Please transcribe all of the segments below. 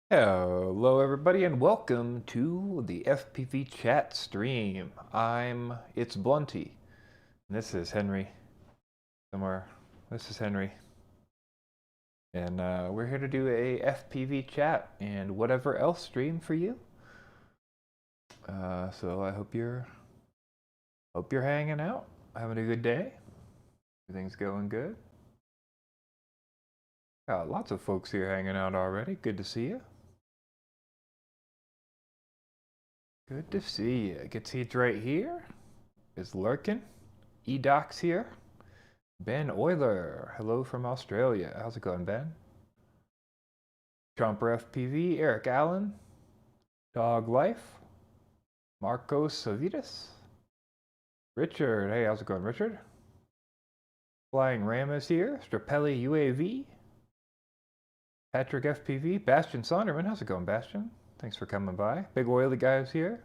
Hello everybody and welcome to the FPV chat stream. It's Blunty. And this is Henry. Somewhere. This is Henry. And we're here to do a FPV chat and whatever else stream for you. So I hope you're hanging out, having a good day. Everything's going good. Got lots of folks here hanging out already. Good to see you. Good to see you. Getseeds right here is lurking. E-Doc's here. Ben Euler, hello from Australia. How's it going, Ben? Trumper FPV, Eric Allen. Dog Life. Marcos Savitas. Richard, hey, how's it going, Richard? Flying Ram is here. Strapelli UAV. Patrick FPV. Bastian Sonderman, how's it going, Bastian? Thanks for coming by. Big oily guys here.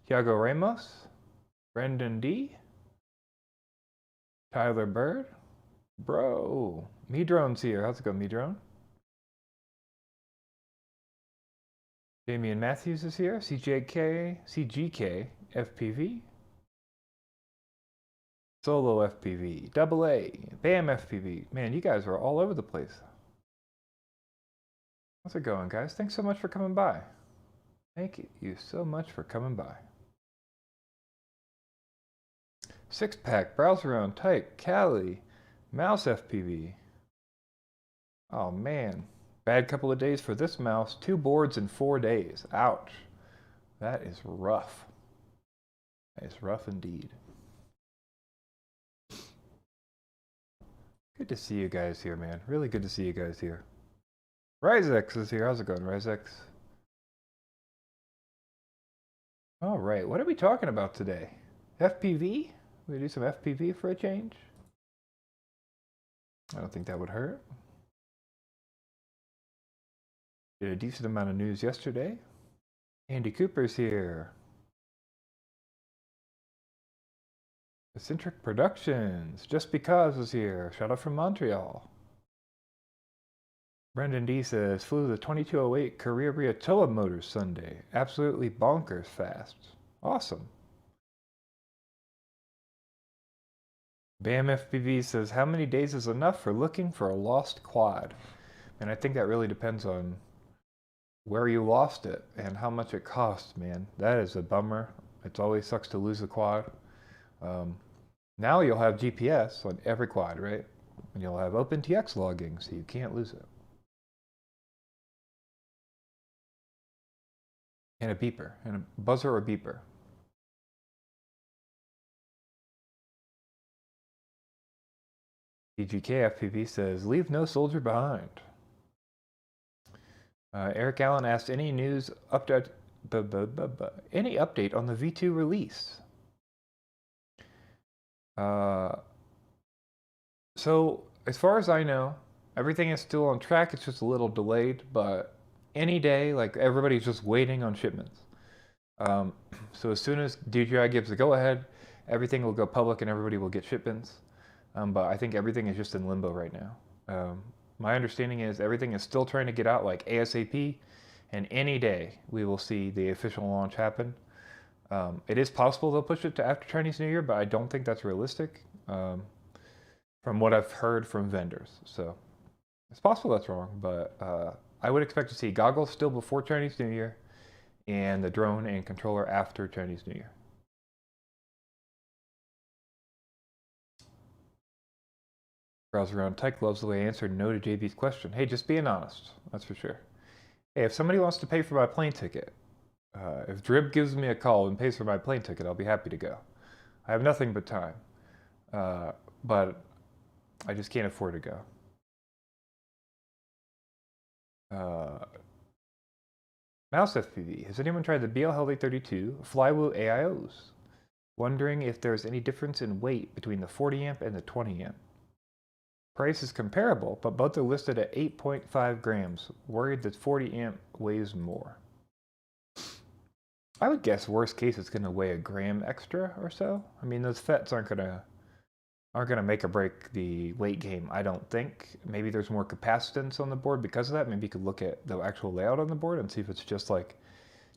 Thiago Ramos. Brendan D. Tyler Bird. Bro. Medrone's here. How's it going, Medrone? Damian Matthews is here. CGK FPV. Solo FPV. Double A. BAM FPV. Man, you guys are all over the place. How's it going, guys? Thanks so much for coming by. Thank you so much for coming by. Six Pack, Browser on Type, Cali, Mouse FPV. Oh man, bad couple of days for this mouse. 2 boards in 4 days. Ouch. That is rough. That is rough indeed. Good to see you guys here, man. Really good to see you guys here. Ryzex is here. How's it going, Ryzex? All right, what are we talking about today? FPV? We do some FPV for a change? I don't think that would hurt. Did a decent amount of news yesterday. Andy Cooper's here. Eccentric Productions. Just Because is here. Shout out from Montreal. Brendan D says, flew the 2208 Korea Riatoa Motors Sunday. Absolutely bonkers fast. Awesome. Bam FPV says, how many days is enough for looking for a lost quad? And I think that really depends on where you lost it and how much it costs, man. That is a bummer. It always sucks to lose a quad. Now you'll have GPS on every quad, right? And you'll have OpenTX logging, so you can't lose it. And a beeper, and a buzzer or beeper. DGK FPV says, leave no soldier behind. Eric Allen asked, any news update, any update on the V2 release? So as far as I know, everything is still on track. It's just a little delayed, but any day, like everybody's just waiting on shipments. So as soon as DJI gives the go-ahead, everything will go public and everybody will get shipments. But I think everything is just in limbo right now. My understanding is everything is still trying to get out like ASAP, and any day we will see the official launch happen. It is possible they'll push it to after Chinese New Year, but I don't think that's realistic from what I've heard from vendors. So it's possible that's wrong, but I would expect to see goggles still before Chinese New Year and the drone and controller after Chinese New Year. Browse around Tyke loves the way I answered no to JB's question. Hey, just being honest, that's for sure. Hey, if somebody wants to pay for my plane ticket, if Drib gives me a call and pays for my plane ticket, I'll be happy to go. I have nothing but time, but I just can't afford to go. Mouse FPV. Has anyone tried the BL Healthy 32 Flywoo AIOs? Wondering if there's any difference in weight between the 40 amp and the 20 amp. Price is comparable, but both are listed at 8.5 grams. Worried that 40 amp weighs more. I would guess worst case it's going to weigh a gram extra or so. I mean, those FETs aren't gonna make or break the weight game, I don't think. Maybe there's more capacitance on the board because of that. Maybe you could look at the actual layout on the board and see if it's just like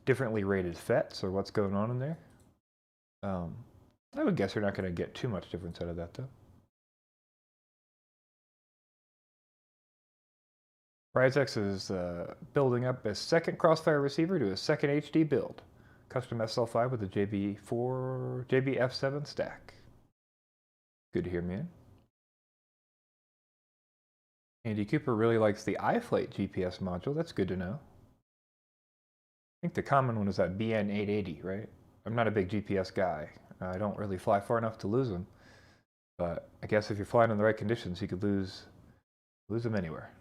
differently rated FETs or what's going on in there. I would guess you're not going to get too much difference out of that though. Ryzex is building up a second Crossfire receiver to a second HD build. Custom SL5 with a JBF7 stack. Good to hear, man. Andy Cooper really likes the iFlight GPS module. That's good to know. I think the common one is that BN880, right? I'm not a big GPS guy. I don't really fly far enough to lose them. But I guess if you're flying in the right conditions, you could lose them anywhere.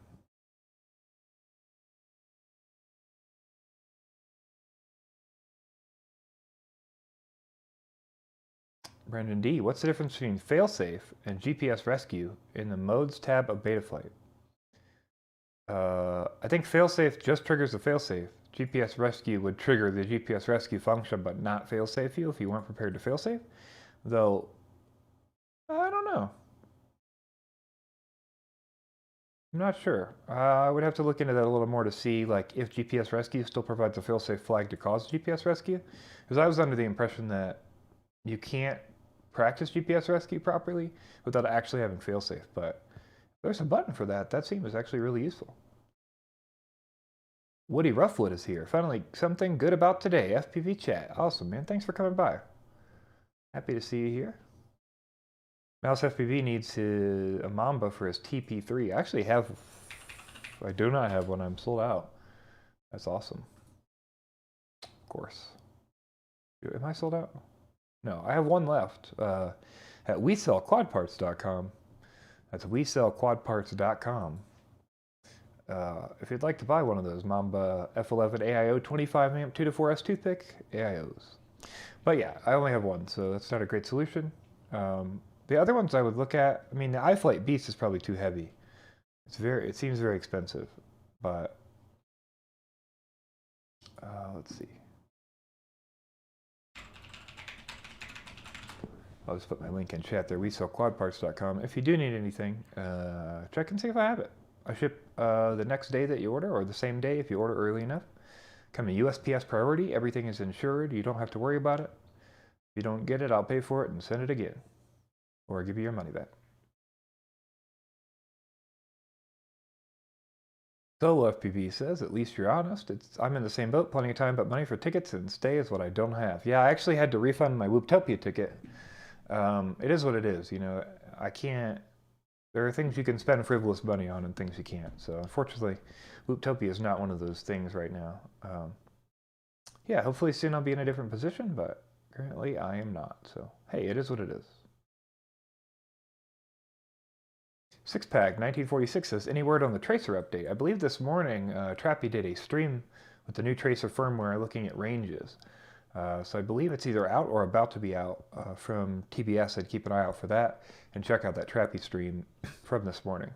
Brandon D, what's the difference between failsafe and GPS rescue in the modes tab of Betaflight? I think failsafe just triggers the failsafe. GPS rescue would trigger the GPS rescue function, but not failsafe you if you weren't prepared to failsafe. Though, I don't know. I'm not sure. I would have to look into that a little more to see like if GPS rescue still provides a failsafe flag to cause GPS rescue. Because I was under the impression that you can't practice GPS rescue properly without actually having failsafe, but there's a button for that. That seems actually really useful. Woody Roughwood is here. Finally, something good about today. FPV chat. Awesome, man. Thanks for coming by. Happy to see you here. Mouse FPV needs a Mamba for his TP3. I do not have one. I'm sold out. That's awesome. Of course. Am I sold out? No, I have one left at WeSellQuadParts.com. That's WeSellQuadParts.com. If you'd like to buy one of those Mamba F11 AIO 25 amp 2-4S toothpick AIOs. But yeah, I only have one, so that's not a great solution. The other ones I would look at, I mean, the iFlight Beast is probably too heavy. It seems very expensive, but let's see. I'll just put my link in chat there, WeSellQuadParts.com. If you do need anything, check and see if I have it. I ship the next day that you order, or the same day if you order early enough. Come in USPS priority, everything is insured, you don't have to worry about it. If you don't get it, I'll pay for it and send it again, or give you your money back. Solo FPV says, at least you're honest. I'm in the same boat, plenty of time, but money for tickets and stay is what I don't have. Yeah, I actually had to refund my Wooptopia ticket. It is what it is, you know. I can't. There are things you can spend frivolous money on and things you can't. So unfortunately, Wooptopia is not one of those things right now. Yeah, hopefully soon I'll be in a different position, but currently I am not. So hey, it is what it is. Sixpack 1946 says, any word on the Tracer update? I believe this morning Trappy did a stream with the new Tracer firmware looking at ranges. So I believe it's either out or about to be out from TBS. I'd keep an eye out for that and check out that Trappy stream from this morning.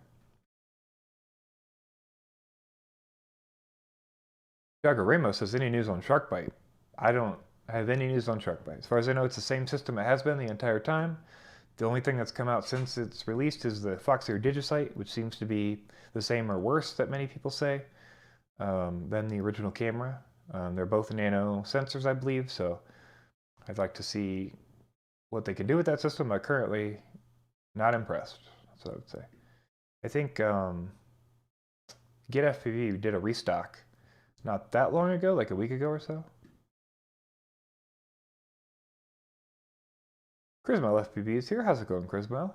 Jagger Ramos says, any news on Sharkbite? I don't have any news on Sharkbite. As far as I know, it's the same system it has been the entire time. The only thing that's come out since it's released is the Foxeer Digisight, which seems to be the same or worse, that many people say, than the original camera. They're both nano sensors, I believe, so I'd like to see what they can do with that system. I'm currently not impressed, that's what I would say. I think Get FPV did a restock not that long ago, like a week ago or so. Crismo FPV is here. How's it going, Crismo?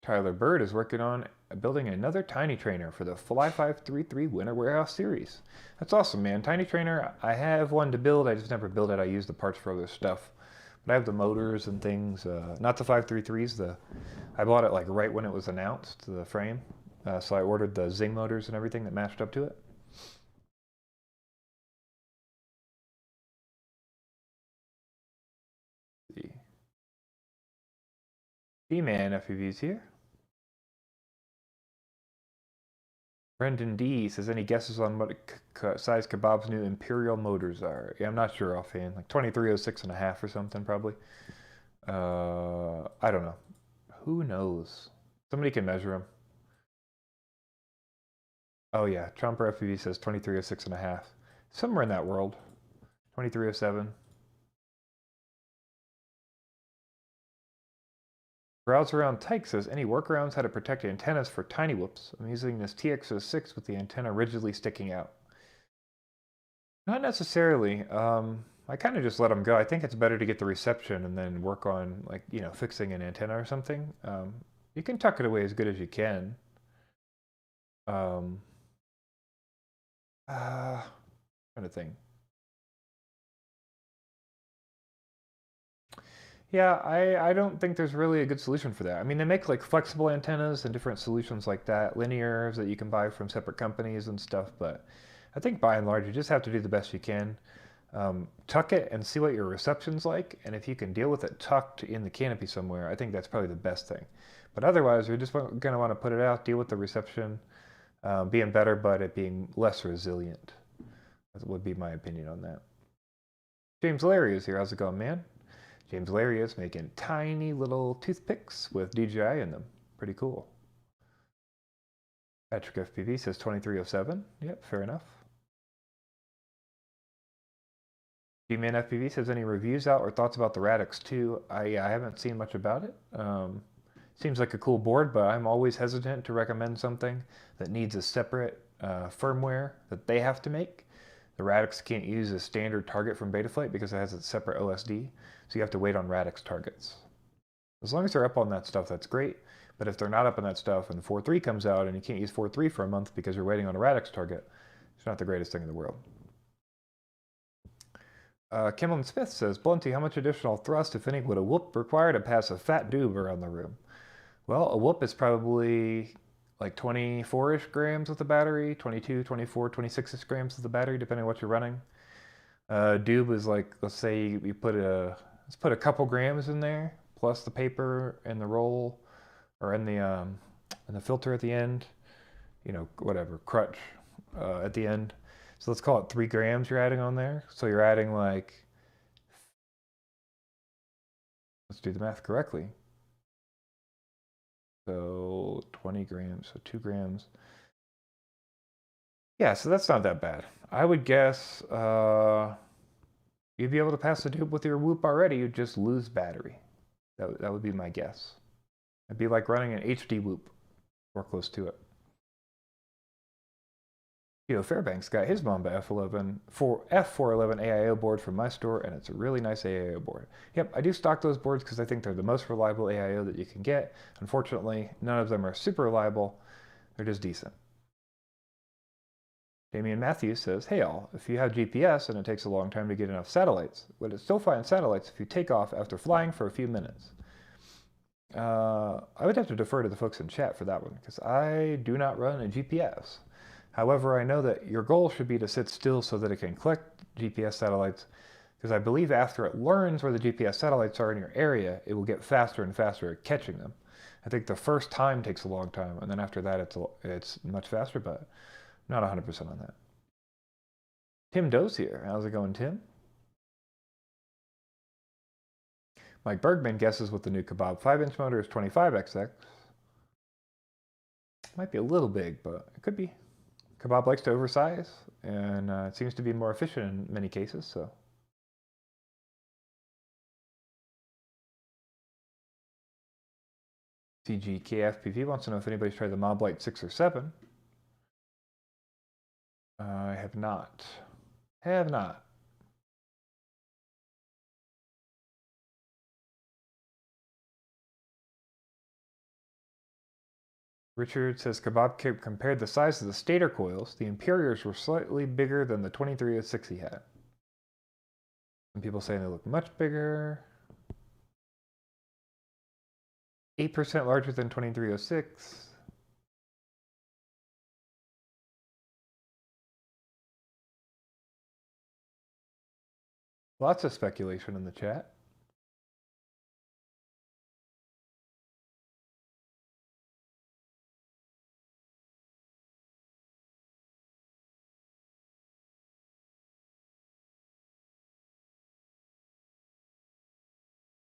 Tyler Bird is working on building another Tiny Trainer for the Fly 533 Winter Warehouse Series. That's awesome, man. Tiny Trainer, I have one to build. I just never build it. I use the parts for other stuff. But I have the motors and things. Not the 533s. I bought it like right when it was announced, the frame. So I ordered the Zing motors and everything that matched up to it. D-Man FPV's here. Brendan D says, any guesses on what size Kebab's new Imperial motors are? Yeah, I'm not sure offhand. Like 2306.5 or something, probably. I don't know. Who knows? Somebody can measure them. Oh yeah, Trumper FPV says 2306.5. Somewhere in that world. 2307. Browse Around Tyke says, any workarounds how to protect antennas for tiny whoops? I'm using this TX06 with the antenna rigidly sticking out. Not necessarily. I kind of just let them go. I think it's better to get the reception and then work on, like, you know, fixing an antenna or something. You can tuck it away as good as you can. Trying to think. Yeah, I don't think there's really a good solution for that. I mean, they make like flexible antennas and different solutions like that, linears that you can buy from separate companies and stuff, but I think by and large you just have to do the best you can. Tuck it and see what your reception's like, and if you can deal with it tucked in the canopy somewhere, I think that's probably the best thing. But otherwise, you're just going to want to put it out, deal with the reception, being better, but it being less resilient. That would be my opinion on that. James Larry is here. How's it going, man? James Larry is making tiny little toothpicks with DJI in them. Pretty cool. Patrick FPV says 2307. Yep, fair enough. G-Man FPV says, any reviews out or thoughts about the Radix 2? I haven't seen much about it. Seems like a cool board, but I'm always hesitant to recommend something that needs a separate firmware that they have to make. The Radix can't use a standard target from Betaflight because it has a separate OSD, so you have to wait on Radix targets. As long as they're up on that stuff, that's great, but if they're not up on that stuff and 4.3 comes out and you can't use 4.3 for a month because you're waiting on a Radix target, it's not the greatest thing in the world. Kimlin Smith says, Blunty, how much additional thrust, if any, would a whoop require to pass a fat doob around the room? Well, a whoop is probably like 24-ish grams with the battery, 22, 24, 26-ish grams with the battery, depending on what you're running. Doob is like, let's say we let's put a couple grams in there, plus the paper and the roll, or in the filter at the end. you know, whatever, crutch at the end. So let's call it 3 grams you're adding on there. So you're adding like, let's do the math correctly. So 20 grams, so 2 grams. Yeah, so that's not that bad. I would guess you'd be able to pass the tube with your whoop already. You'd just lose battery. That would be my guess. It'd be like running an HD whoop or close to it. Fairbanks got his Mamba F411 AIO board from my store, and it's a really nice AIO board. Yep, I do stock those boards because I think they're the most reliable AIO that you can get. Unfortunately, none of them are super reliable. They're just decent. Damian Matthews says, hey all, if you have GPS and it takes a long time to get enough satellites, would it still find satellites if you take off after flying for a few minutes? I would have to defer to the folks in chat for that one, because I do not run a GPS. However, I know that your goal should be to sit still so that it can collect GPS satellites, because I believe after it learns where the GPS satellites are in your area, it will get faster and faster at catching them. I think the first time takes a long time, and then after that it's much faster, but not 100% on that. Tim Doe's here. How's it going, Tim? Mike Bergman guesses with the new Kebab 5-inch motor is 25XX. Might be a little big, but it could be. Kebab likes to oversize, and it seems to be more efficient in many cases, so. CGKFPV wants to know if anybody's tried the Mob Light 6 or 7. I have not. Have not. Richard says Kebab compared the size of the stator coils. The Imperiors were slightly bigger than the 2306 he had. Some people say they look much bigger. 8% larger than 2306. Lots of speculation in the chat.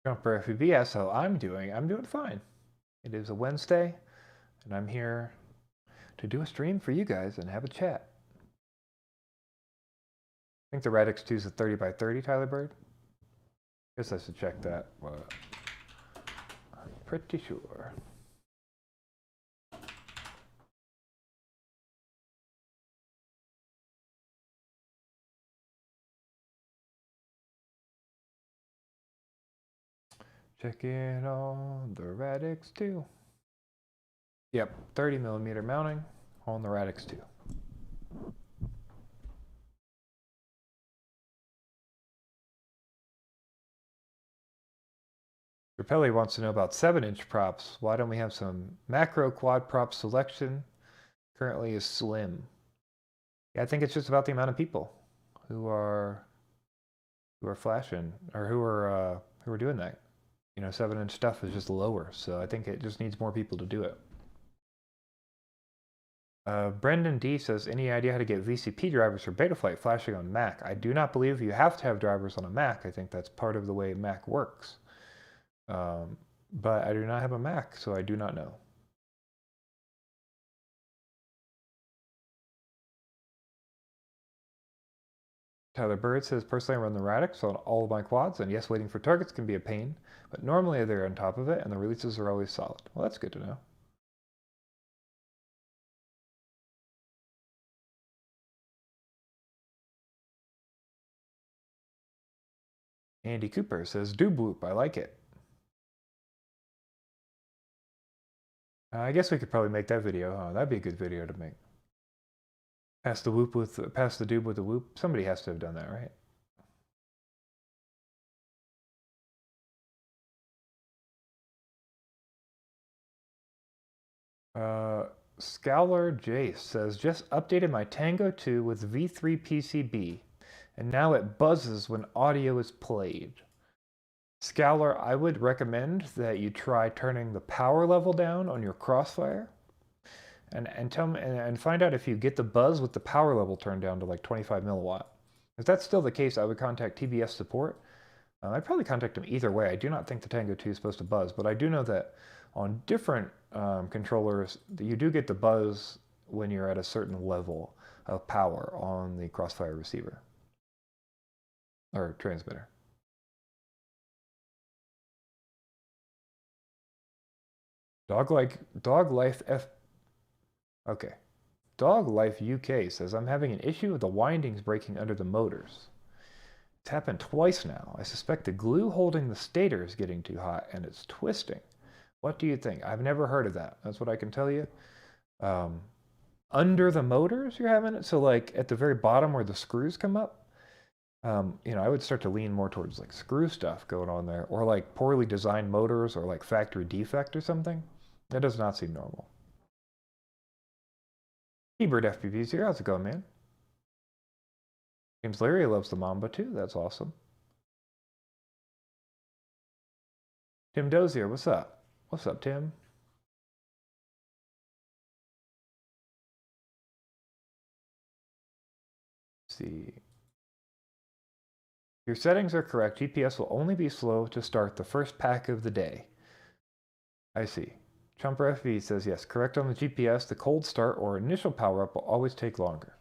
Jumper FPV asks how I'm doing. I'm doing fine. It is a Wednesday, and I'm here to do a stream for you guys and have a chat. I think the Radix 2 is a 30 by 30, Tyler Bird. Guess I should check that, but I'm pretty sure. Checking on the Radix 2. Yep, 30mm mounting on the Radix 2. Rapelli wants to know about 7-inch props. Why don't we have some macro quad prop selection? Currently is slim. Yeah, I think it's just about the amount of people who are flashing or who are doing that. 7-inch stuff is just lower, so I think it just needs more people to do it. Brendan D says, any idea how to get VCP drivers for Betaflight flashing on Mac? I do not believe you have to have drivers on a Mac. I think that's part of the way Mac works. But I do not have a Mac, so I do not know. Tyler Bird says, personally I run the Radix on all of my quads, and yes, waiting for targets can be a pain, but normally they're on top of it, and the releases are always solid. Well, that's good to know. Andy Cooper says, Doob Whoop, I like it. I guess we could probably make that video. Oh, that'd be a good video to make. Pass the doob with the whoop. Somebody has to have done that, right? Scowler Jace says, just updated my Tango 2 with V3 PCB, and now it buzzes when audio is played. Scowler, I would recommend that you try turning the power level down on your Crossfire. and tell me and find out if you get the buzz with the power level turned down to like 25 milliwatt. If that's still the case, I would contact TBS support. I'd probably contact them either way. I do not think the Tango 2 is supposed to buzz, but I do know that on different controllers, you do get the buzz when you're at a certain level of power on the Crossfire receiver or transmitter. Dog Life F. Okay. Dog Life UK says I'm having an issue with the windings breaking under the motors. It's happened twice now. I suspect the glue holding the stator is getting too hot and it's twisting. What do you think? I've never heard of that. That's what I can tell you. Under the motors you're having it? So like at the very bottom where the screws come up? I would start to lean more towards like screw stuff going on there, or like poorly designed motors, or like factory defect or something. That does not seem normal. Ebert FPV's here. How's it going, man? James Larry loves the Mamba too. That's awesome. Tim Dozier, what's up? What's up, Tim? Let's see. Your settings are correct. GPS will only be slow to start the first pack of the day. I see. Chumper FV says yes, correct on the GPS. The cold start or initial power up will always take longer.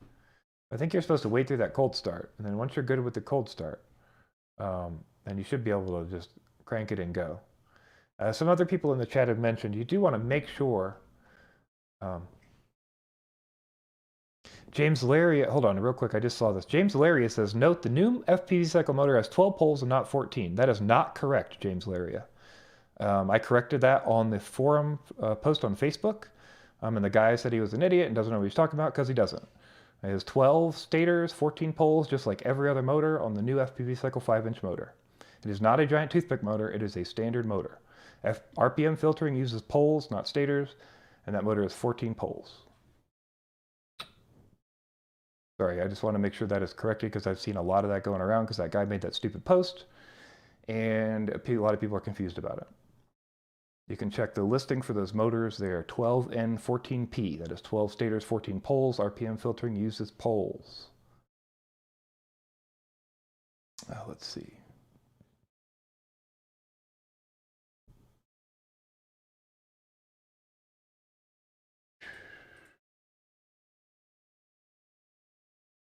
I think you're supposed to wait through that cold start, and then once you're good with the cold start, then you should be able to just crank it and go. Some other people in the chat have mentioned you do want to make sure. James Larry, hold on real quick, I just saw this. James Larry says, note the new FPV cycle motor has 12 poles and not 14. That is not correct, James Larry. I corrected that on the forum post on Facebook, and the guy said he was an idiot and doesn't know what he's talking about because he doesn't. It has 12 stators, 14 poles, just like every other motor on the new FPV cycle 5-inch motor. It is not a giant toothpick motor, it is a standard motor. RPM filtering uses poles, not stators, and that motor has 14 poles. Sorry, I just want to make sure that is corrected because I've seen a lot of that going around because that guy made that stupid post, and a lot of people are confused about it. You can check the listing for those motors. They are 12N14P. That is 12 stators, 14 poles. RPM filtering uses poles. Let's see.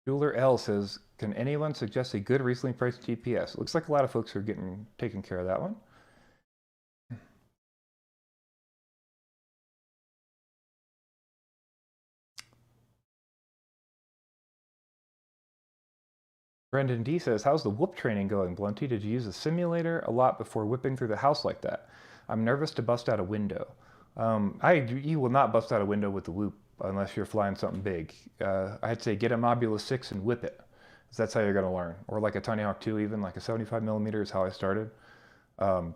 Jeweler L says, can anyone suggest a good recently priced GPS? It looks like a lot of folks are taking care of that one. Brendan D says, how's the whoop training going, Blunty? Did you use a simulator a lot before whipping through the house like that? I'm nervous to bust out a window. You will not bust out a window with the whoop unless you're flying something big. I'd say get a Mobula 6 and whip it. That's how you're going to learn. Or like a Tiny Hawk 2 even, like a 75mm is how I started.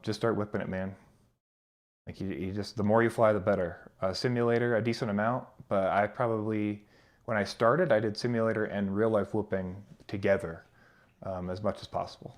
Just start whipping it, man. Like you just, the more you fly, the better. Simulator, a decent amount, but I probably, when I started, I did simulator and real life whooping together. As much as possible.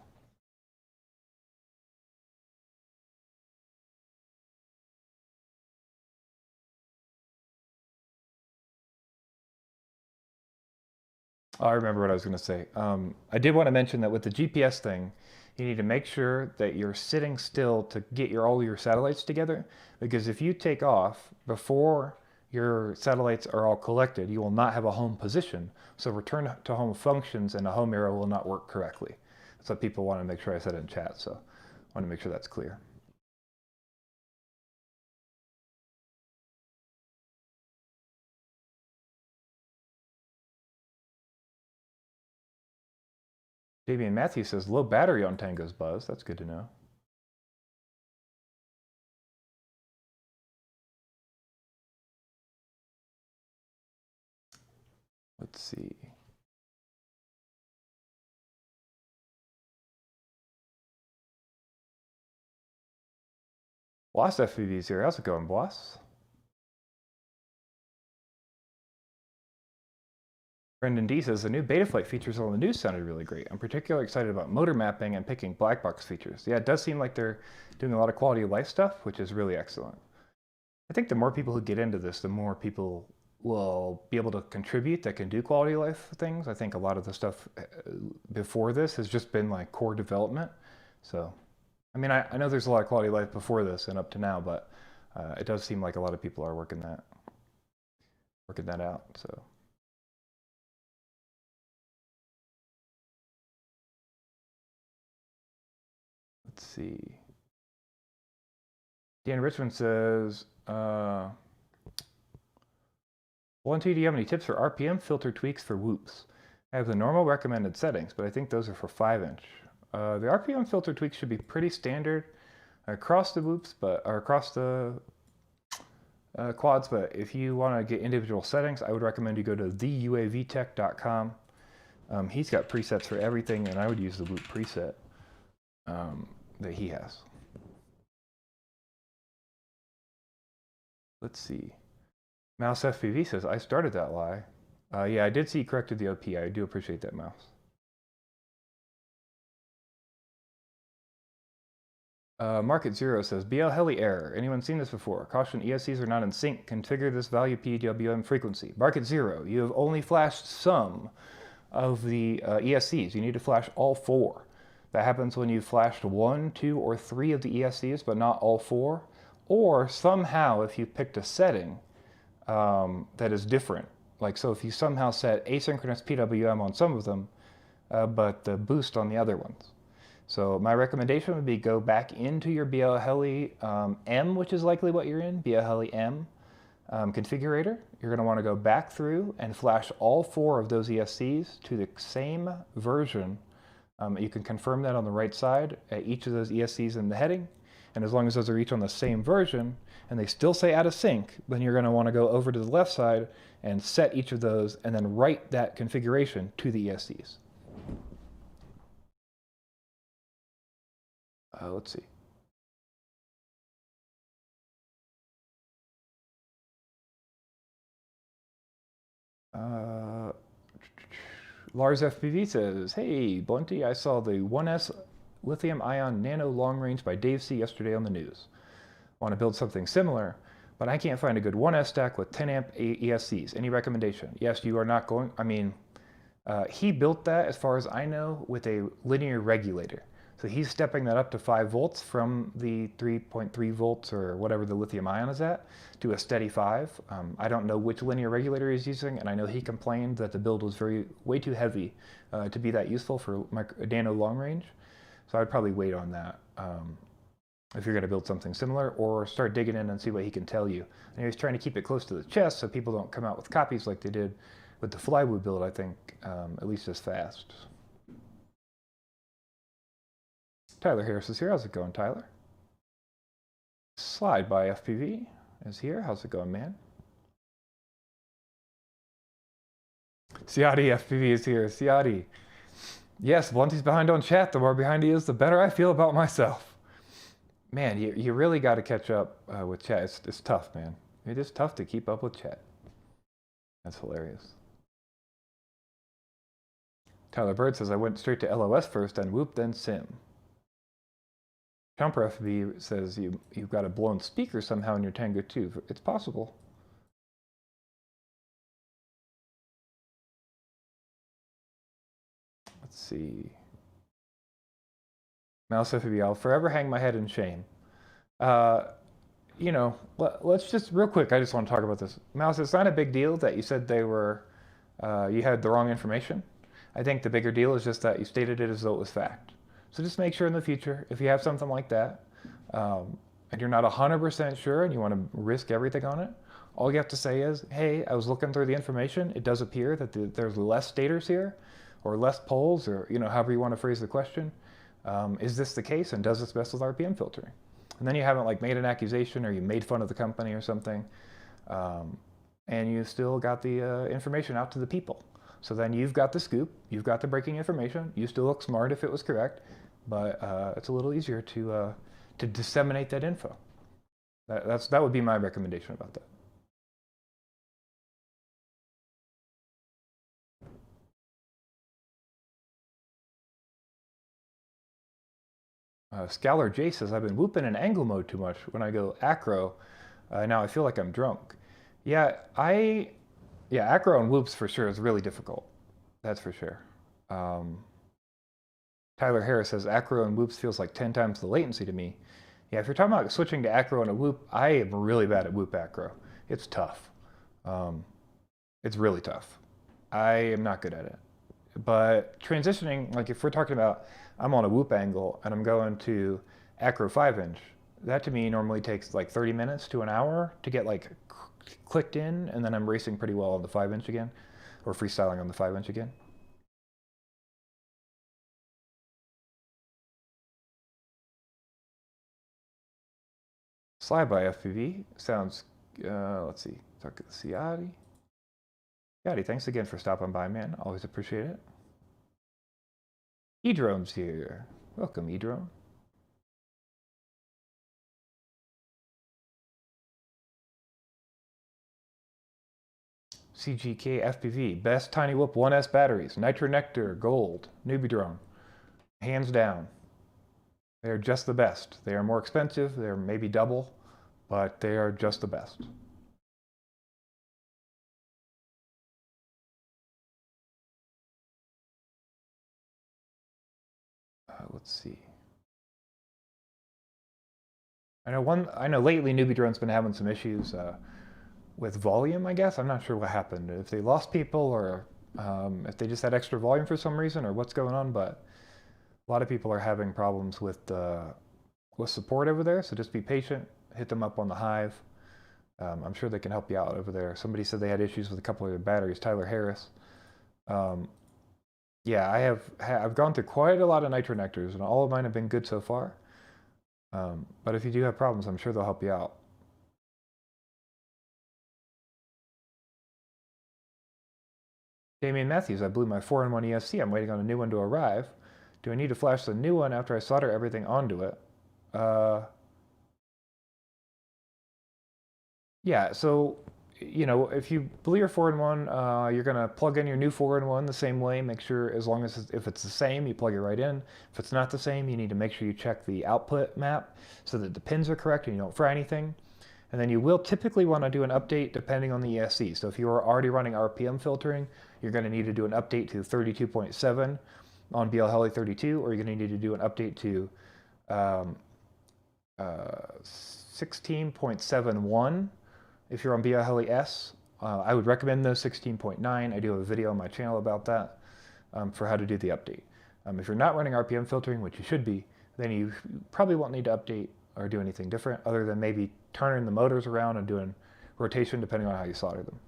Oh, I remember what I was going to say. I did want to mention that with the GPS thing, you need to make sure that you're sitting still to get all your satellites together, because if you take off before your satellites are all collected, you will not have a home position. So return to home functions and a home arrow will not work correctly. So people want to make sure I said it in chat, so I want to make sure that's clear. Damian Matthews says, low battery on Tango's Buzz. That's good to know. Let's see. Bloss FPV's here. How's it going, Bloss? Brendan D says, the new Betaflight features on the news sounded really great. I'm particularly excited about motor mapping and picking black box features. Yeah, it does seem like they're doing a lot of quality of life stuff, which is really excellent. I think the more people who get into this, the more people will be able to contribute that can do quality of life things. I think a lot of the stuff before this has just been like core development. So, I mean, I know there's a lot of quality of life before this and up to now, but it does seem like a lot of people are working that out. So. Let's see. Dan Richmond says, Valenti, do you have any tips for RPM filter tweaks for whoops? I have the normal recommended settings, but I think those are for 5-inch. The RPM filter tweaks should be pretty standard across the whoops, or across the quads, but if you want to get individual settings, I would recommend you go to theuavtech.com. He's got presets for everything, and I would use the whoop preset that he has. Let's see. Mouse FPV says, I started that lie. Yeah, I did see you corrected the OP. I do appreciate that, Mouse. Market Zero says, BL Heli error. Anyone seen this before? Caution, ESCs are not in sync. Configure this value PWM frequency. Market Zero, you have only flashed some of the ESCs. You need to flash all 4. That happens when you flashed 1, 2, or 3 of the ESCs, but not all 4. Or somehow, if you picked a setting that is different, like so if you somehow set asynchronous PWM on some of them, but the boost on the other ones. So my recommendation would be go back into your BL Heli M, which is likely what you're in, BL Heli M configurator. You're going to want to go back through and flash all 4 of those ESCs to the same version. You can confirm that on the right side at each of those ESCs in the heading. And as long as those are each on the same version and they still say out of sync, then you're going to want to go over to the left side and set each of those and then write that configuration to the ESCs. Let's see. Lars FPV says, hey, Blunty, I saw the 1S lithium-ion nano long range by Dave C. yesterday on the news. Want to build something similar, but I can't find a good 1S stack with 10 amp ESCs. Any recommendation? Yes, you are not going, I mean, he built that, as far as I know, with a linear regulator. So he's stepping that up to 5 volts from the 3.3 volts or whatever the lithium ion is at to a steady 5. I don't know which linear regulator he's using, and I know he complained that the build was way too heavy to be that useful for nano long range. So I'd probably wait on that if you're going to build something similar, or start digging in and see what he can tell you. And he's trying to keep it close to the chest so people don't come out with copies like they did with the Flywood build, I think, at least as fast. Tyler Harris is here. How's it going, Tyler? Slide by FPV is here. How's it going, man? Ciati FPV is here. Ciati. Yes, Blunty's behind on chat. The more behind he is, the better I feel about myself. Man, you really got to catch up with chat. It's tough, man. It is tough to keep up with chat. That's hilarious. Tyler Bird says, I went straight to LOS first, then Whoop, then Sim. Jumper FB says you've got a blown speaker somehow in your Tango 2. It's possible. Let's see. Mouse FB, I'll forever hang my head in shame. You know, let's just real quick. I just want to talk about this. Mouse, it's not a big deal that you said they were, you had the wrong information. I think the bigger deal is just that you stated it as though it was fact. So just make sure in the future, if you have something like that, and you're not 100% sure and you want to risk everything on it, all you have to say is, hey, I was looking through the information. It does appear that there's less stators here, or less poles, or however you want to phrase the question. Is this the case, and does this mess with RPM filtering? And then you haven't like made an accusation or you made fun of the company or something, and you still got the information out to the people. So then you've got the scoop, you've got the breaking information, you still look smart if it was correct, but it's a little easier to disseminate that info. That would be my recommendation about that. Scalar J says, I've been whooping in angle mode too much when I go acro. Now I feel like I'm drunk. Yeah, acro and whoops for sure is really difficult. That's for sure. Um, Tyler Harris says acro and whoops feels like 10 times the latency to me. Yeah, if you're talking about switching to acro and a whoop, I am really bad at whoop acro. It's tough. Um, it's really tough. I am not good at it. But transitioning, like if we're talking about I'm on a whoop angle and I'm going to acro 5-inch, that to me normally takes like 30 minutes to an hour to get like clicked in, and then I'm racing pretty well on the 5-inch again, or freestyling on the 5-inch again. Slide by FPV sounds, let's see, talk to the Ciati. Ciati, thanks again for stopping by, man. Always appreciate it. E-Drone's here. Welcome, E-Drone. CGK FPV, best Tiny Whoop 1S batteries, Nitro Nectar, Gold, Newbie Drone. Hands down. They are just the best. They are more expensive, they're maybe double, but they are just the best. Let's see. I know lately Newbie Drone's been having some issues with volume, I guess. I'm not sure what happened. If they lost people or if they just had extra volume for some reason or what's going on, but a lot of people are having problems with support over there, so just be patient. Hit them up on the Hive. I'm sure they can help you out over there. Somebody said they had issues with a couple of their batteries, Tyler Harris. Yeah, I've gone through quite a lot of Nitro Nectars, and all of mine have been good so far. But if you do have problems, I'm sure they'll help you out. Damian Matthews, I blew my 4-in-1 ESC. I'm waiting on a new one to arrive. Do I need to flash the new one after I solder everything onto it? Yeah, so, if you blew your 4-in-1, you're going to plug in your new 4-in-1 the same way. Make sure, as long as if it's the same, you plug it right in. If it's not the same, you need to make sure you check the output map so that the pins are correct and you don't fry anything. And then you will typically want to do an update depending on the ESC. So if you are already running RPM filtering, you're going to need to do an update to 32.7 on BL Heli 32, or you're going to need to do an update to 16.71 if you're on BL Heli S. I would recommend those 16.9. I do have a video on my channel about that for how to do the update. If you're not running RPM filtering, which you should be, then you probably won't need to update or do anything different other than maybe turning the motors around and doing rotation depending on how you solder them.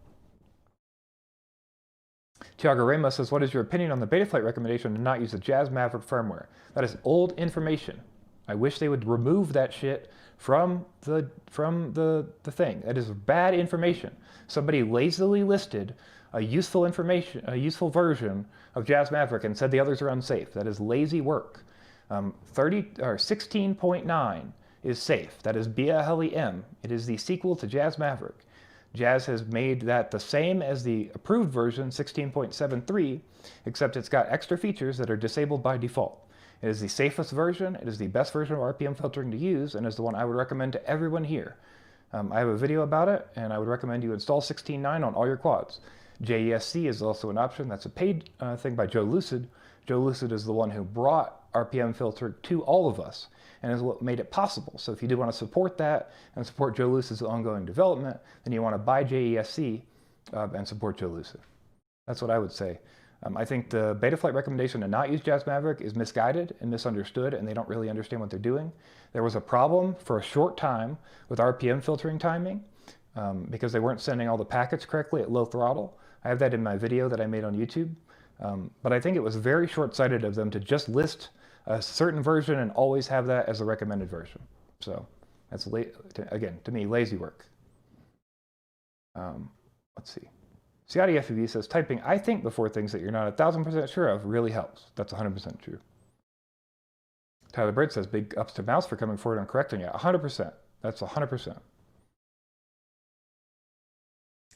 Tiago Ramos says, what is your opinion on the Betaflight recommendation to not use the Jazz Maverick firmware? That is old information. I wish they would remove that shit from the thing. That is bad information. Somebody lazily listed a useful version of Jazz Maverick and said the others are unsafe. That is lazy work. 16.9 is safe. That is BL Heli M. It is the sequel to Jazz Maverick. Jazz has made that the same as the approved version, 16.73, except it's got extra features that are disabled by default. It is the safest version, it is the best version of RPM filtering to use, and is the one I would recommend to everyone here. I have a video about it, and I would recommend you install 16.9 on all your quads. JESC is also an option. That's a paid thing by Joe Lucid. Joe Lucid is the one who brought RPM filter to all of us and is what made it possible. So if you do want to support that and support Joe Lucid's ongoing development, then you want to buy JESC and support Joe Lucid. That's what I would say. I think the Betaflight recommendation to not use Jazz Maverick is misguided and misunderstood, and they don't really understand what they're doing. There was a problem for a short time with RPM filtering timing because they weren't sending all the packets correctly at low throttle. I have that in my video that I made on YouTube. But I think it was very short-sighted of them to just list a certain version and always have that as a recommended version. So that's, again, to me, lazy work. Let's see. Ciati FPV says, typing I think before things that you're not 1,000% sure of really helps. That's 100% true. Tyler Bird says, big ups to Mouse for coming forward and correcting it. 100%. That's 100%.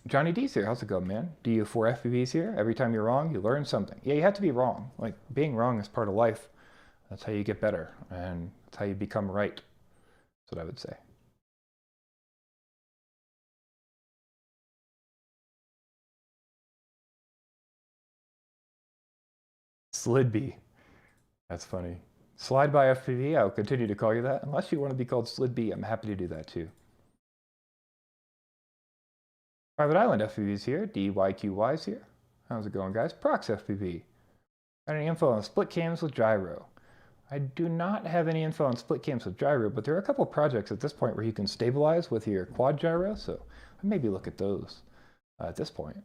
Johnny D's here. How's it going, man? DU4 FPV's here. Every time you're wrong, you learn something. Yeah, you have to be wrong. Like, being wrong is part of life. That's how you get better, and that's how you become right. That's what I would say. Slidby. That's funny. Slide by FPV, I'll continue to call you that. Unless you want to be called Slidby, I'm happy to do that too. Private Island FPV's here. DYQY's here. How's it going, guys? Prox FPV. Got any info on split cams with gyro? I do not have any info on split cams with gyro, but there are a couple projects at this point where you can stabilize with your quad gyro, so I'd maybe look at those at this point.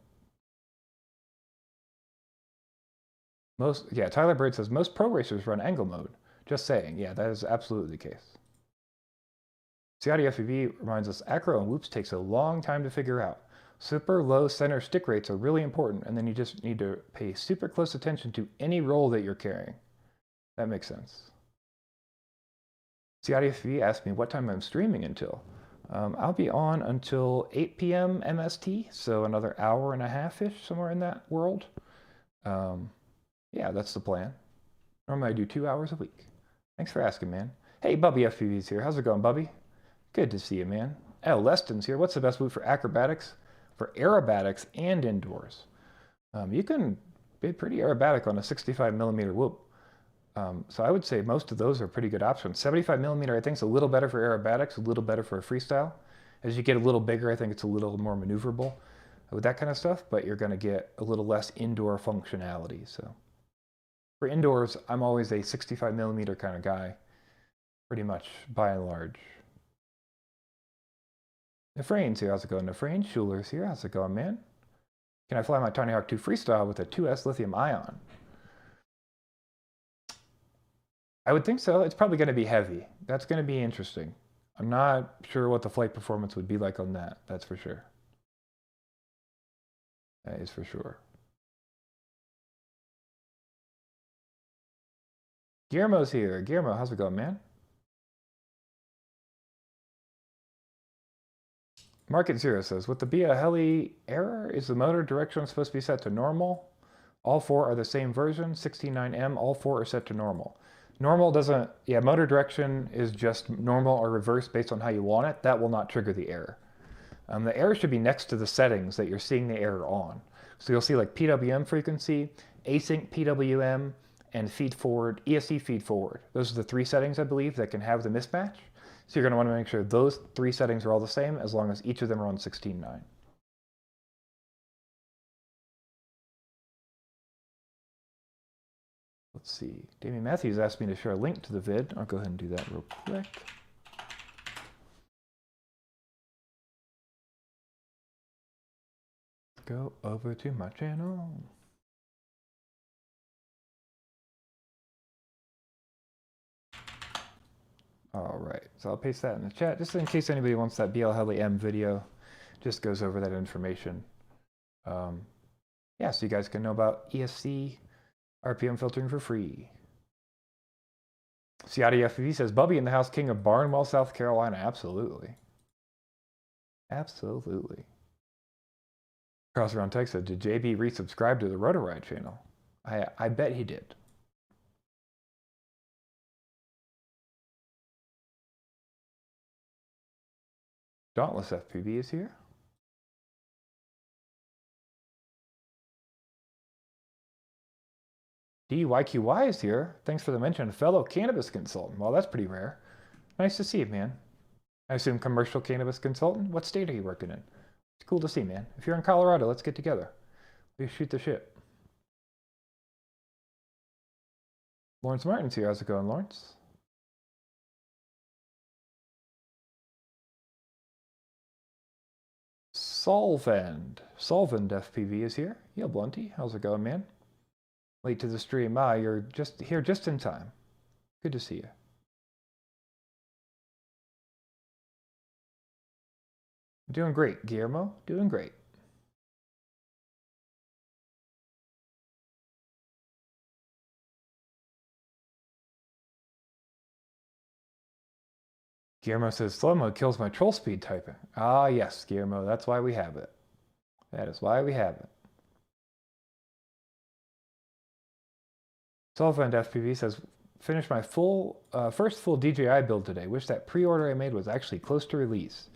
Tyler Bird says most pro racers run angle mode. Just saying, yeah, that is absolutely the case. Ciotti FPV reminds us acro and whoops takes a long time to figure out. Super low center stick rates are really important, and then you just need to pay super close attention to any roll that you're carrying. That makes sense. Ciotti FPV asked me what time I'm streaming until. I'll be on until 8 p.m. MST, so another hour and a half-ish, somewhere in that world. Yeah, that's the plan. Normally I do 2 hours a week. Thanks for asking, man. Hey, Bubby FPV's here. How's it going, Bubby? Good to see you, man. Oh, Leston's here. What's the best move for acrobatics? For aerobatics and indoors. You can be pretty aerobatic on a 65 millimeter whoop. So I would say most of those are pretty good options. 75 millimeter, I think, is a little better for aerobatics, a little better for freestyle. As you get a little bigger, I think it's a little more maneuverable with that kind of stuff, but you're going to get a little less indoor functionality. So for indoors, I'm always a 65 millimeter kind of guy, pretty much by and large. Nefrain's here. How's it going, Nefrain? Schuler's here. How's it going, man? Can I fly my Tiny Hawk 2 Freestyle with a 2S lithium ion? I would think so. It's probably going to be heavy. That's going to be interesting. I'm not sure what the flight performance would be like on that. That's for sure. That is for sure. Guillermo's here. Guillermo, how's it going, man? Market Zero says, with the BA heli error, is the motor direction supposed to be set to normal? All four are the same version, 16.9M, all four are set to normal. Normal doesn't, yeah, motor direction is just normal or reverse based on how you want it. That will not trigger the error. The error should be next to the settings that you're seeing the error on. So you'll see like PWM frequency, async PWM, and feed forward, ESC feed forward. Those are the three settings, I believe, that can have the mismatch. So you're going to want to make sure those three settings are all the same as long as each of them are on 16.9. Let's see. Damien Matthews asked me to share a link to the vid. I'll go ahead and do that real quick. Go over to my channel. All right, so I'll paste that in the chat just in case anybody wants that BL Heli M video. Just goes over that information. Yeah, so you guys can know about ESC RPM filtering for free. Ciotti FPV says, Bubby in the house, king of Barnwell, South Carolina. Absolutely. Absolutely. Cross around text said, did JB resubscribe to the Rotoride channel? I bet he did. Dauntless FPV is here. DYQY is here. Thanks for the mention. Fellow cannabis consultant. Well, that's pretty rare. Nice to see you, man. I assume commercial cannabis consultant. What state are you working in? It's cool to see, man. If you're in Colorado, let's get together. We shoot the shit. Lawrence Martin's here. How's it going, Lawrence? Solvend FPV is here. Yo, Blunty, how's it going, man? Late to the stream. You're just here just in time. Good to see you. Doing great, Guillermo. Doing great. Guillermo says, slow mode kills my troll speed typing. Ah, yes, Guillermo, that's why we have it. That is why we have it. Solvent FPV says, finished my first full DJI build today. Wish that pre-order I made was actually close to release.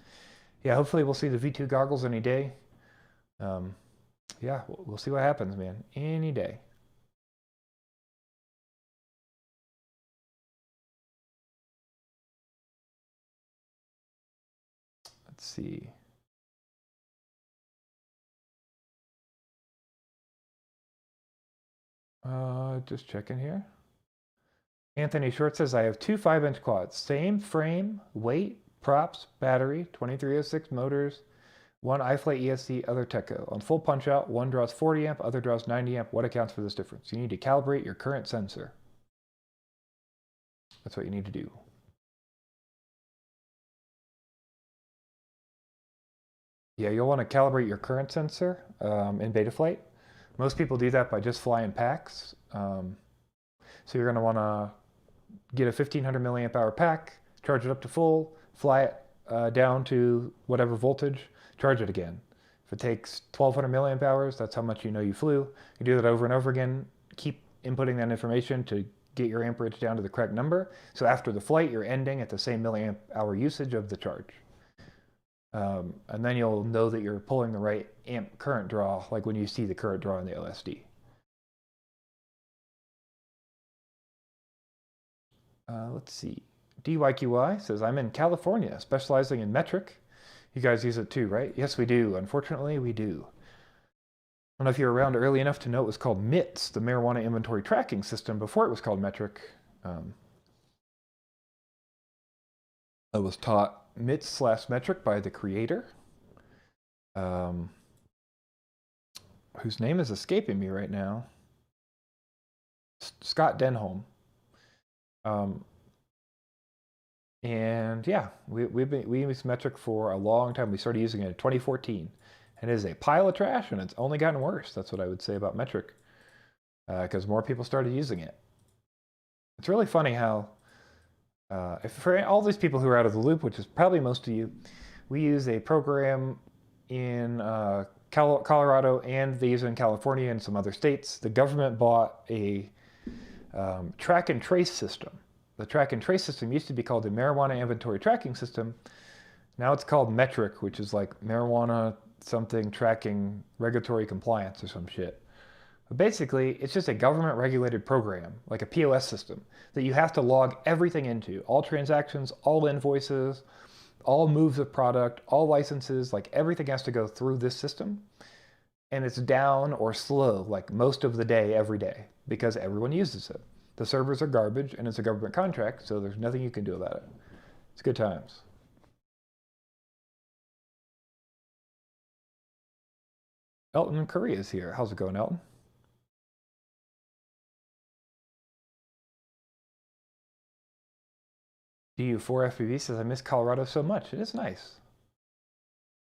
Yeah, hopefully we'll see the V2 goggles any day. Yeah, we'll see what happens, man. Any day. Let's see. Just checking here. Anthony Short says, I have two 5-inch quads. Same frame, weight, props, battery, 2306 motors, one iFlight ESC, other Teco. On full punch out, one draws 40 amp, other draws 90 amp. What accounts for this difference? You need to calibrate your current sensor. That's what you need to do. Yeah, you'll want to calibrate your current sensor in Betaflight. Most people do that by just flying packs. So you're going to want to get a 1500 milliamp hour pack, charge it up to full, fly it down to whatever voltage, charge it again. If it takes 1200 milliamp hours, that's how much you know you flew. You do that over and over again, keep inputting that information to get your amperage down to the correct number. So after the flight, you're ending at the same milliamp hour usage of the charge. And then you'll know that you're pulling the right amp current draw, like when you see the current draw in the LSD. Let's see. DYQY says, I'm in California, specializing in metric. You guys use it too, right? Yes, we do. Unfortunately, we do. I don't know if you were around early enough to know it was called MITS, the Marijuana Inventory Tracking System, before it was called metric. I was taught MITS/metric by the creator, whose name is escaping me right now. Scott Denholm. And yeah, we used metric for a long time. We started using it in 2014. And it is a pile of trash, and it's only gotten worse. That's what I would say about metric, because more people started using it. It's really funny how, for all these people who are out of the loop, which is probably most of you, we use a program in Colorado, and they use it in California and some other states. The government bought a track and trace system. The track and trace system used to be called the Marijuana Inventory Tracking System. Now it's called metric, which is like marijuana something tracking regulatory compliance or some shit. But basically, it's just a government regulated program, like a POS system, that you have to log everything into. All transactions, all invoices, all moves of product, all licenses, like everything has to go through this system. And it's down or slow like most of the day, every day, because everyone uses it. The servers are garbage, and it's a government contract, so there's nothing you can do about it. It's good times. Elton Curry is here. How's it going, Elton? DU4 FPV says, I miss Colorado so much. It is nice.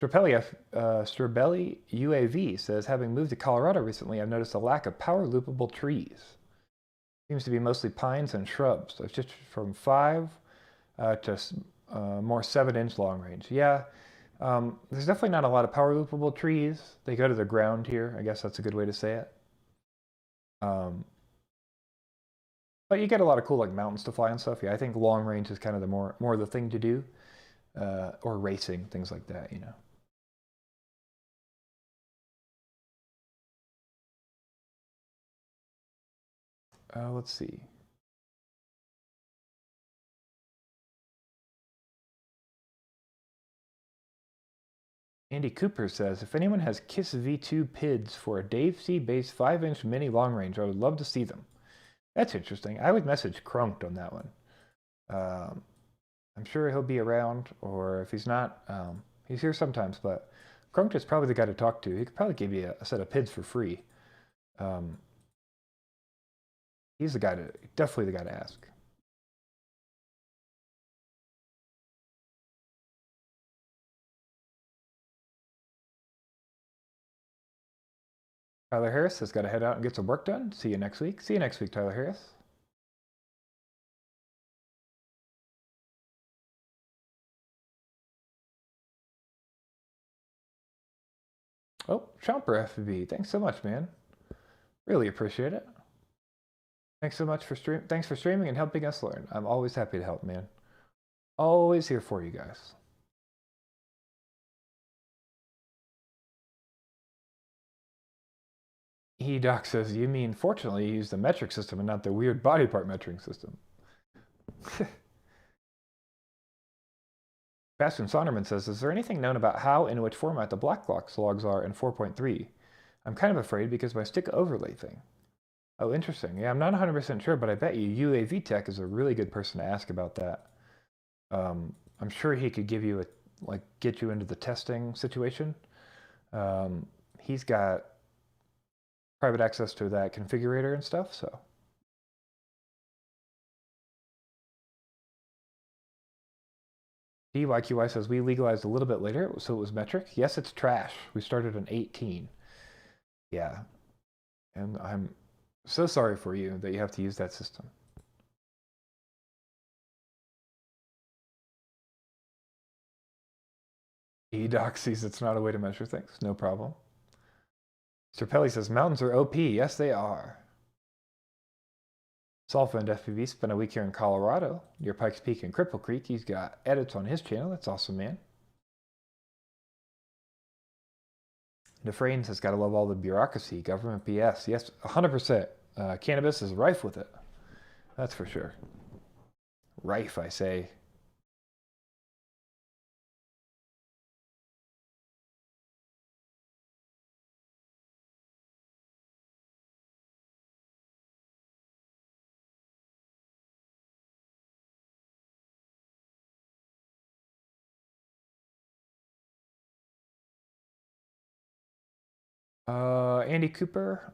Strabelli UAV says, having moved to Colorado recently, I've noticed a lack of power loopable trees. Seems to be mostly pines and shrubs. So it's just from 5 to more 7-inch long range. Yeah, there's definitely not a lot of power loopable trees. They go to the ground here. I guess that's a good way to say it. But you get a lot of cool like mountains to fly and stuff. Yeah, I think long range is kind of the more the thing to do, or racing, things like that, you know. Let's see. Andy Cooper says, if anyone has KISS V2 PIDs for a Dave C base 5-inch mini long range, I would love to see them. That's interesting. I would message Crunked on that one. I'm sure he'll be around, or if he's not, he's here sometimes, but Crunked is probably the guy to talk to. He could probably give you a set of PIDs for free. He's the guy definitely the guy to ask. Tyler Harris has got to head out and get some work done. See you next week. See you next week, Tyler Harris. Oh, Chomper FPV. Thanks so much, man. Really appreciate it. Thanks so much for Thanks for streaming and helping us learn. I'm always happy to help, man. Always here for you guys. E-Doc says, you mean fortunately you use the metric system and not the weird body part metric system. Bastian Sonderman says, is there anything known about how and in which format the black box logs are in 4.3? I'm kind of afraid because my stick overlay thing. Oh, interesting. Yeah, I'm not 100% sure, but I bet you UAV Tech is a really good person to ask about that. I'm sure he could give you get you into the testing situation. He's got private access to that configurator and stuff, so. DYQY says, we legalized a little bit later, so it was metric. Yes, it's trash. We started in 18. Yeah. And I'm so sorry for you that you have to use that system. EDoc sees it's not a way to measure things. No problem. Sir Pelly says, mountains are OP. Yes, they are. Solfa and FPV spent a week here in Colorado, near Pikes Peak and Cripple Creek. He's got edits on his channel. That's awesome, man. Nefrain says, gotta love all the bureaucracy, government BS. Yes, 100%. Cannabis is rife with it. That's for sure. Rife, I say. Andy Cooper,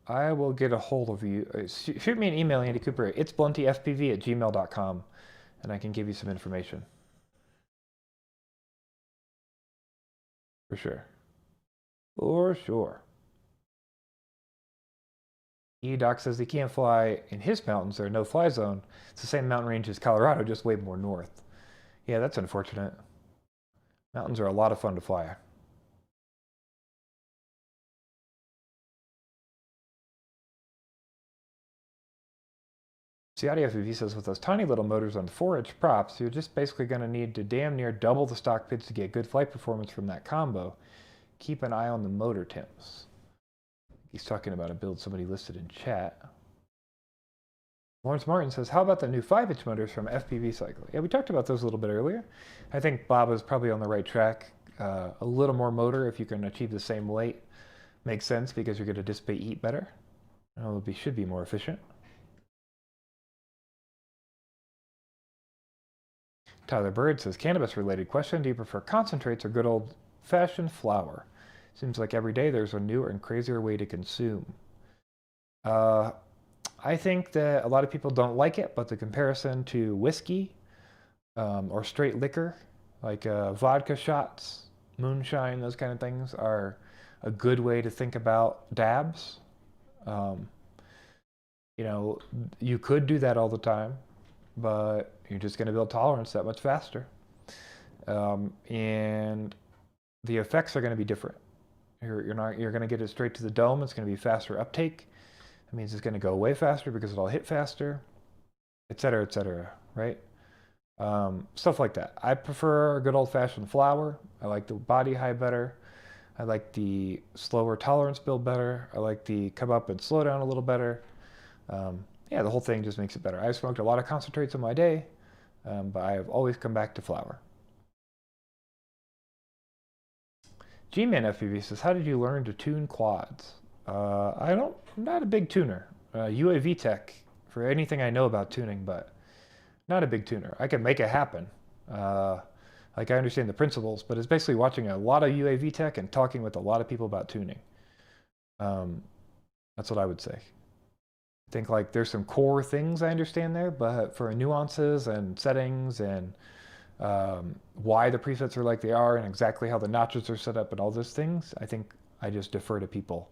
I will get a hold of you. Shoot me an email, Andy Cooper. It's bluntyfpv@gmail.com, and I can give you some information. For sure. For sure. EDoc says he can't fly in his mountains. There are no fly zone. It's the same mountain range as Colorado, just way more north. Yeah, that's unfortunate. Mountains are a lot of fun to fly. Ciati FPV says, with those tiny little motors on the 4-inch props, you're just basically going to need to damn near double the stock bids to get good flight performance from that combo. Keep an eye on the motor temps. He's talking about a build somebody listed in chat. Lawrence Martin says, how about the new 5-inch motors from FPV Cycle? Yeah, we talked about those a little bit earlier. I think Bob is probably on the right track. A little more motor if you can achieve the same weight makes sense because you're going to dissipate heat better. It should be more efficient. Tyler Bird says, cannabis-related question. Do you prefer concentrates or good old-fashioned flower? Seems like every day there's a newer and crazier way to consume. I think that a lot of people don't like it, but the comparison to whiskey or straight liquor, like vodka shots, moonshine, those kind of things, are a good way to think about dabs. You could do that all the time, but you're just going to build tolerance that much faster. And the effects are going to be different. You're going to get it straight to the dome. It's going to be faster uptake. It means it's going to go way faster because it'll hit faster, et cetera, right? Stuff like that. I prefer a good old-fashioned flower. I like the body high better. I like the slower tolerance build better. I like the come up and slow down a little better. Yeah, the whole thing just makes it better. I've smoked a lot of concentrates in my day, but I have always come back to flower. G-Man FPV says, how did you learn to tune quads? I'm not a big tuner. UAV Tech, for anything I know about tuning, but not a big tuner. I can make it happen. I understand the principles, but it's basically watching a lot of UAV Tech and talking with a lot of people about tuning. That's what I would say. I think there's some core things I understand there, but for nuances and settings and why the presets are like they are and exactly how the notches are set up and all those things, I think I just defer to people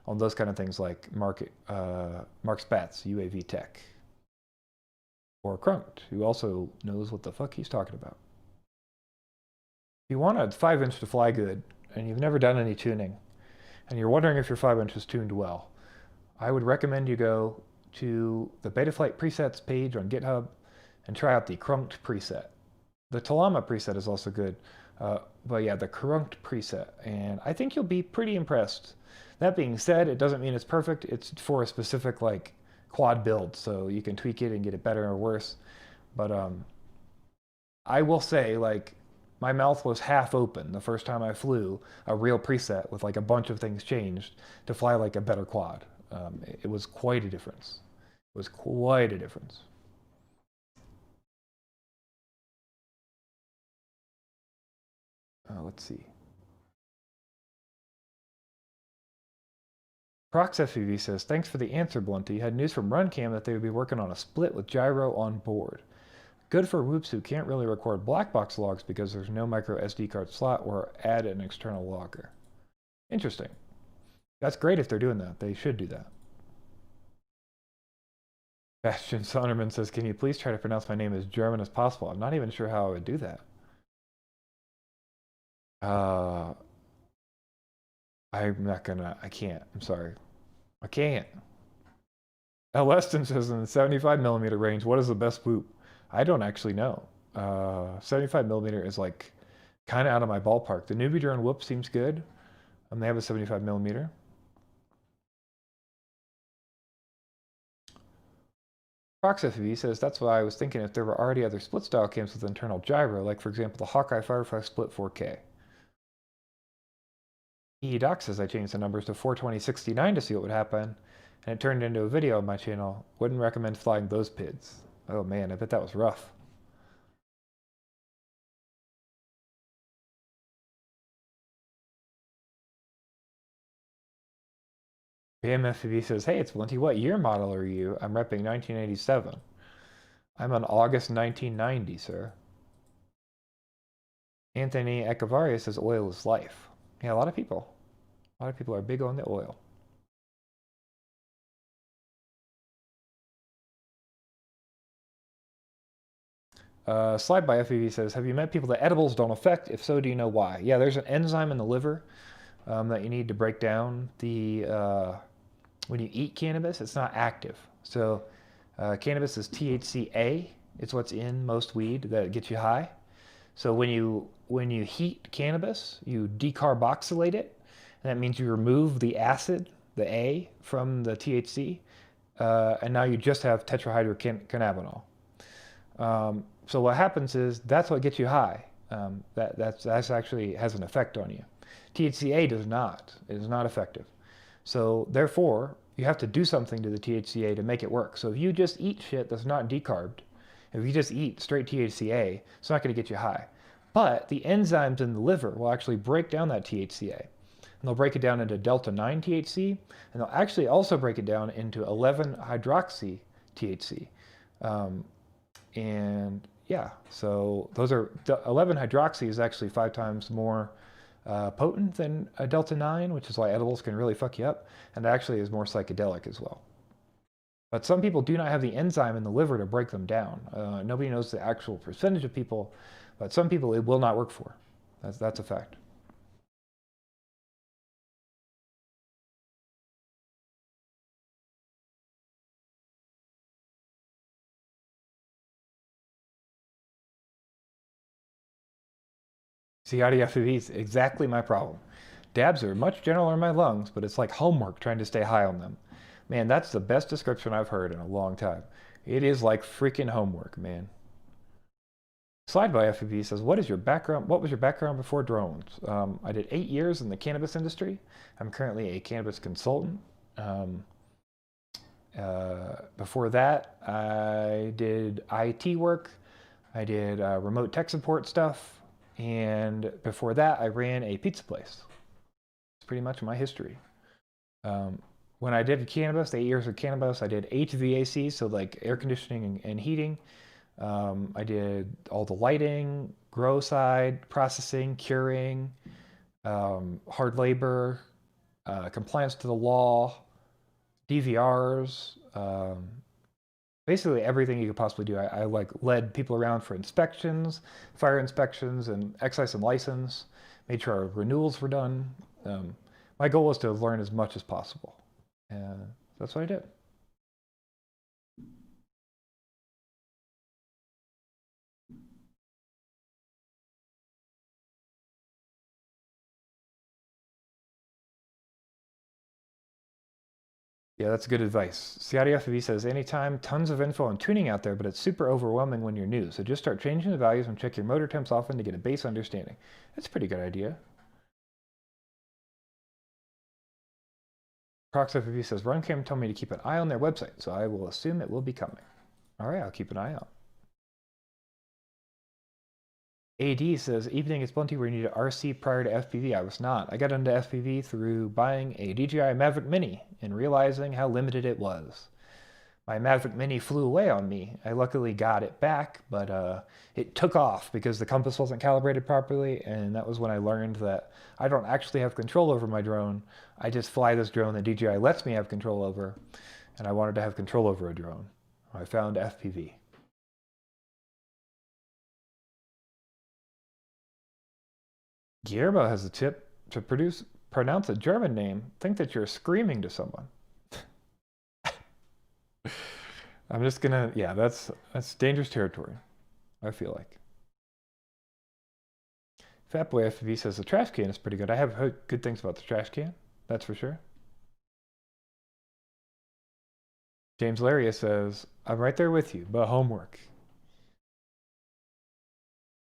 on those kind of things like Mark Spatz, UAV Tech, or Crunked, who also knows what the fuck he's talking about. If you want a 5-inch to fly good and you've never done any tuning and you're wondering if your 5-inch is tuned well, I would recommend you go to the Betaflight presets page on GitHub and try out the Crunked preset. The Talama preset is also good, but yeah, the Crunked preset, and I think you'll be pretty impressed. That being said, it doesn't mean it's perfect. It's for a specific quad build, so you can tweak it and get it better or worse. But I will say, like, my mouth was half open the first time I flew a real preset with like a bunch of things changed to fly like a better quad. It was quite a difference. It was quite a difference. Let's see. Prox FPV says, thanks for the answer, Blunty. Had news from RunCam that they would be working on a split with gyro on board. Good for whoops who can't really record black box logs because there's no micro SD card slot or add an external logger. Interesting. That's great if they're doing that. They should do that. Bastian Sonderman says, can you please try to pronounce my name as German as possible? I'm not even sure how I would do that. I'm not gonna, I can't. I'm sorry. I can't. Weston says, in the 75 millimeter range, what is the best whoop? I don't actually know. 75 millimeter is like kind of out of my ballpark. The newbie drone whoop seems good. They have a 75 millimeter. Prox FPV says, that's why I was thinking if there were already other split style cams with internal gyro, like for example the Hawkeye Firefly Split 4K. Doc says I changed the numbers to 42069 to see what would happen, and it turned into a video on my channel. Wouldn't recommend flying those PIDs. Oh man, I bet that was rough. BMFPV says, hey, it's Blinty, what year model are you? I'm repping 1987. I'm on August 1990, sir. Anthony Echevarria says oil is life. Yeah, a lot of people are big on the oil. Slide by FPV says, have you met people that edibles don't affect? If so, do you know why? Yeah, there's an enzyme in the liver that you need to break down the when you eat cannabis. It's not active. So cannabis is THCA. It's what's in most weed that gets you high. So when you heat cannabis, you decarboxylate it, and that means you remove the acid, the A, from the THC, and now you just have tetrahydrocannabinol. So what happens is that's what gets you high. That's actually has an effect on you. THCA does not. It is not effective. So therefore, you have to do something to the THCA to make it work. So if you just eat shit that's not decarbed, if you just eat straight THCA, it's not going to get you high. But the enzymes in the liver will actually break down that THCA. And they'll break it down into delta 9 THC, and they'll actually also break it down into 11 hydroxy THC. And yeah, so those are 11 hydroxy is actually 5 times more potent than a delta 9, which is why edibles can really fuck you up, and actually is more psychedelic as well. But some people do not have the enzyme in the liver to break them down. Nobody knows the actual percentage of people, but some people it will not work for. That's a fact. CIDFPV is exactly my problem. Dabs are much gentler in my lungs, but it's like homework trying to stay high on them. Man, that's the best description I've heard in a long time. It is like freaking homework, man. Slide by FPV says, what was your background before drones? I did 8 years in the cannabis industry. I'm currently a cannabis consultant. Before that, I did IT work. I did remote tech support stuff. And before that, I ran a pizza place. It's pretty much my history. When I did cannabis, 8 years of cannabis, I did HVAC, so like air conditioning and heating. I did all the lighting, grow side, processing, curing, hard labor, compliance to the law, DVRs, basically everything you could possibly do. I like led people around for inspections, fire inspections, and excise and license, made sure our renewals were done. My goal was to learn as much as possible. And that's what I did. Yeah, that's good advice. Scotty FPV says, anytime, tons of info on tuning out there, but it's super overwhelming when you're new. So just start changing the values and check your motor temps often to get a base understanding. That's a pretty good idea. Prox FPV says, RunCam told me to keep an eye on their website, so I will assume it will be coming. All right, I'll keep an eye out. AD says, evening is plenty where you need an RC prior to FPV. I was not. I got into FPV through buying a DJI Maverick Mini and realizing how limited it was. My Maverick Mini flew away on me. I luckily got it back, but it took off because the compass wasn't calibrated properly, and that was when I learned that I don't actually have control over my drone. I just fly this drone that DJI lets me have control over, and I wanted to have control over a drone. I found FPV. Guillermo has a tip to pronounce a German name. Think that you're screaming to someone. I'm just gonna, yeah, that's dangerous territory, I feel like. Fatboy FPV says the trash can is pretty good. I have heard good things about the trash can, that's for sure. James Laria says, I'm right there with you, but homework.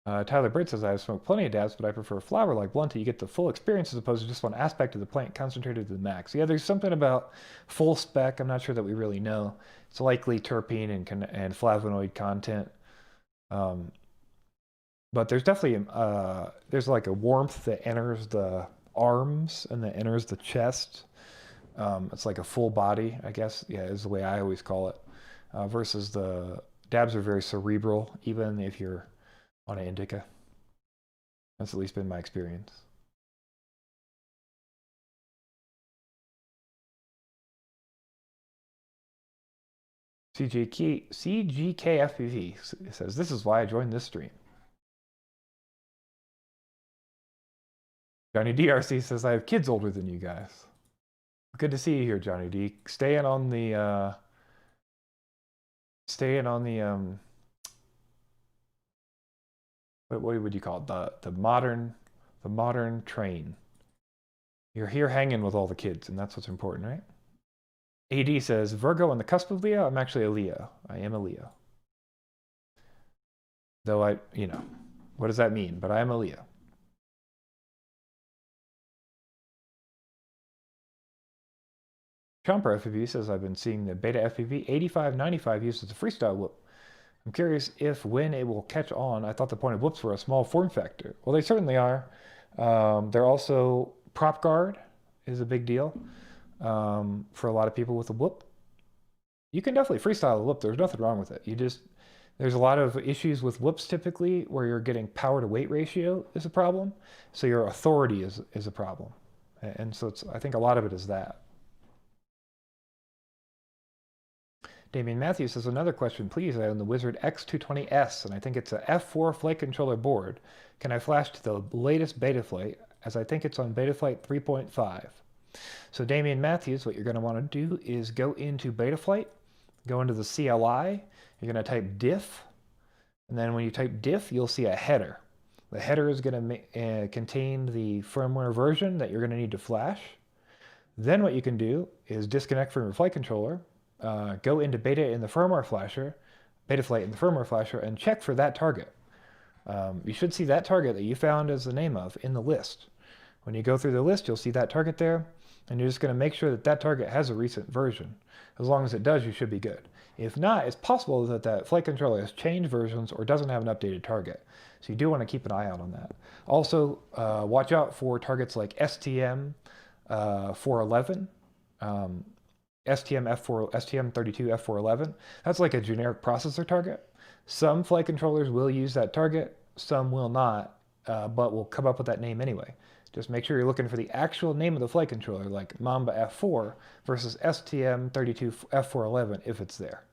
Tyler Bird says, I've smoked plenty of dabs, but I prefer flower like blunt. You get the full experience as opposed to just one aspect of the plant concentrated to the max. Yeah, there's something about full spec. I'm not sure that we really know. It's likely terpene and flavonoid content. But there's definitely, there's like a warmth that enters the arms and that enters the chest. It's like a full body, I guess, yeah, is the way I always call it. Versus the dabs are very cerebral, even if you're on an indica. That's at least been my experience. CGKFPV says, this is why I joined this stream. Johnny DRC says, I have kids older than you guys. Good to see you here, Johnny D. Staying on the what would you call it? The modern train. You're here hanging with all the kids, and that's what's important, right? AD says, Virgo on the cusp of Leo? I'm actually a Leo. I am a Leo. Though what does that mean? But I am a Leo. Chomper FPV says, I've been seeing the Beta FPV 8595 used as a freestyle whoop. I'm curious if when it will catch on. I thought the point of whoops were a small form factor. Well, they certainly are. They're also prop guard is a big deal for a lot of people with a whoop. You can definitely freestyle a whoop. There's nothing wrong with it. There's a lot of issues with whoops typically where you're getting power to weight ratio is a problem. So your authority is a problem. And so I think a lot of it is that. Damien Matthews says, another question, please. I own the Wizard X220S, and I think it's a F4 flight controller board. Can I flash to the latest Betaflight, as I think it's on Betaflight 3.5? So Damien Matthews, what you're going to want to do is go into Betaflight, go into the CLI, you're going to type diff, and then when you type diff, you'll see a header. The header is going to contain the firmware version that you're going to need to flash. Then what you can do is disconnect from your flight controller, go into Betaflight in the firmware flasher, and check for that target. You should see that target that you found as the name of in the list. When you go through the list, you'll see that target there, and you're just going to make sure that that target has a recent version. As long as it does, you should be good. If not, it's possible that that flight controller has changed versions or doesn't have an updated target. So you do want to keep an eye out on that. Also, watch out for targets like STM 411, STM32 F411. That's like a generic processor target. Some flight controllers will use that target, some will not, but will come up with that name anyway. Just make sure you're looking for the actual name of the flight controller, like Mamba F4 versus STM32 F411 if it's there.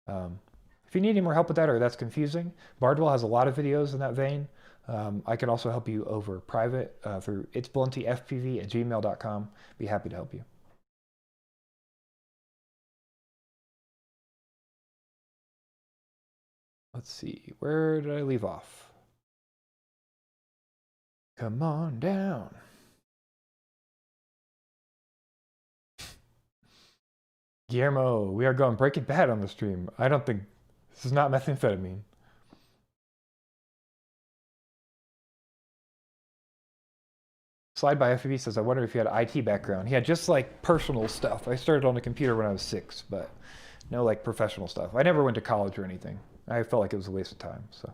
If you need any more help with that or that's confusing, Bardwell has a lot of videos in that vein. I can also help you over private through itsbluntyfpv@gmail.com. Be happy to help you. Let's see, where did I leave off? Come on down. Guillermo, we are going Breaking Bad on the stream. I don't think this is not methamphetamine. Slide by FPV says, I wonder if you had an IT background. He had just like personal stuff. I started on a computer when I was 6, but no like professional stuff. I never went to college or anything. I felt like it was a waste of time. So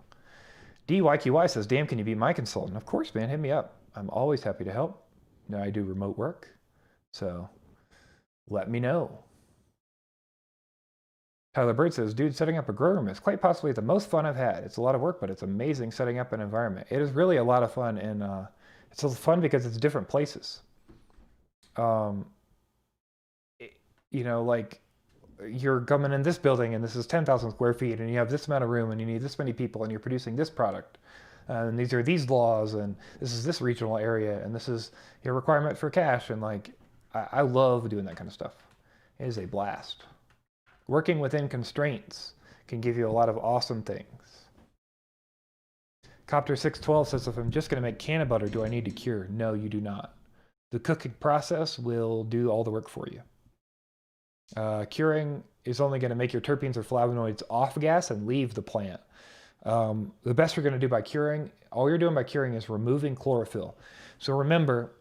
DYQY says, damn, can you be my consultant? Of course, man, hit me up. I'm always happy to help. Now I do remote work, so let me know. Tyler Bird says, dude, setting up a grow room is quite possibly the most fun I've had. It's a lot of work, but it's amazing setting up an environment. It is really a lot of fun, and it's fun because it's different places. You know, like you're coming in this building and this is 10,000 square feet and you have this amount of room and you need this many people and you're producing this product. And these are these laws and this is this regional area and this is your requirement for cash. And like, I love doing that kind of stuff. It is a blast. Working within constraints can give you a lot of awesome things. Copter 612 says, if I'm just going to make canna butter, do I need to cure? No, you do not. The cooking process will do all the work for you. Curing is only going to make your terpenes or flavonoids off gas and leave the plant. The best you're going to do by curing, all you're doing by curing is removing chlorophyll. So remember,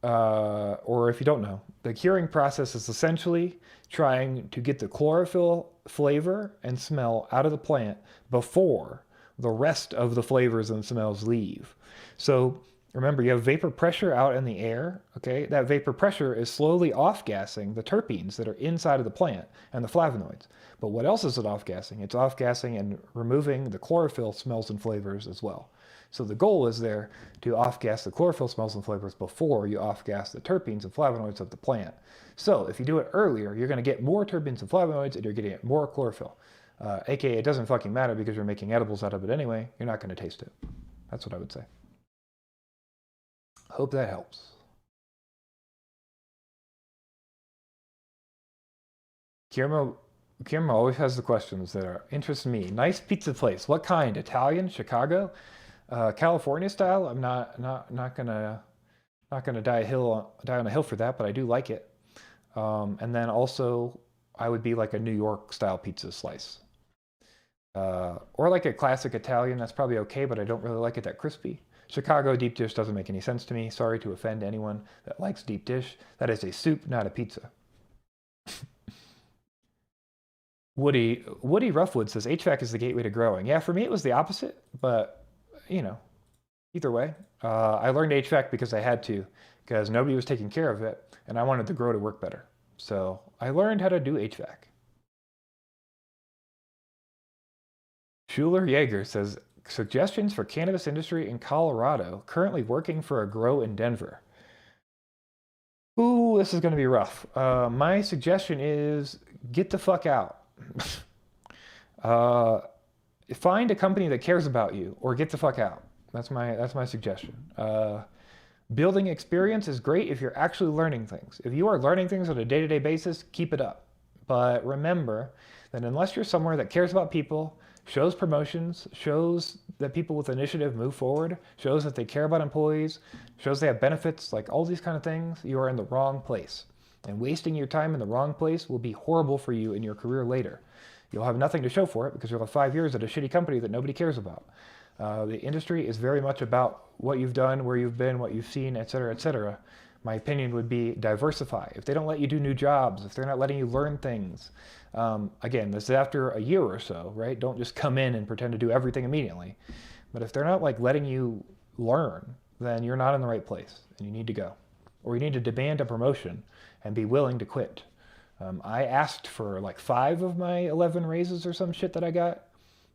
or if you don't know, the curing process is essentially trying to get the chlorophyll flavor and smell out of the plant before the rest of the flavors and smells leave. So remember, you have vapor pressure out in the air, okay? That vapor pressure is slowly off-gassing the terpenes that are inside of the plant and the flavonoids. But what else is it off-gassing? It's off-gassing and removing the chlorophyll smells and flavors as well. So the goal is there to off-gas the chlorophyll smells and flavors before you off-gas the terpenes and flavonoids of the plant. So if you do it earlier, you're going to get more terpenes and flavonoids and you're getting more chlorophyll. AKA, it doesn't fucking matter because you're making edibles out of it anyway. You're not going to taste it. That's what I would say. Hope that helps. Guillermo always has the questions that interest me. Nice pizza place. What kind? Italian? Chicago? California style? I'm not gonna die on a hill for that, but I do like it. And then also, I would be like a New York style pizza slice. Or like a classic Italian. That's probably okay, but I don't really like it that crispy. Chicago deep dish doesn't make any sense to me. Sorry to offend anyone that likes deep dish. That is a soup, not a pizza. Woody Roughwood says, HVAC is the gateway to growing. Yeah, for me it was the opposite, but you know, either way. I learned HVAC because I had to, because nobody was taking care of it, and I wanted the grow to work better. So I learned how to do HVAC. Schuler Yeager says, suggestions for cannabis industry in Colorado, currently working for a grow in Denver. Ooh, this is going to be rough. My suggestion is get the fuck out. Find a company that cares about you or get the fuck out. That's my suggestion. Building experience is great if you're actually learning things. If you are learning things on a day-to-day basis, keep it up. But remember that unless you're somewhere that cares about people, shows promotions, shows that people with initiative move forward, shows that they care about employees, shows they have benefits, like all these kind of things, you are in the wrong place. And wasting your time in the wrong place will be horrible for you in your career later. You'll have nothing to show for it because you'll have 5 years at a shitty company that nobody cares about. The industry is very much about what you've done, where you've been, what you've seen, etc., etc. My opinion would be diversify. If they don't let you do new jobs, if they're not letting you learn things, again, this is after a year or so, right? Don't just come in and pretend to do everything immediately. But if they're not like letting you learn, then you're not in the right place and you need to go. Or you need to demand a promotion and be willing to quit. I asked for like 5 of my 11 raises or some shit that I got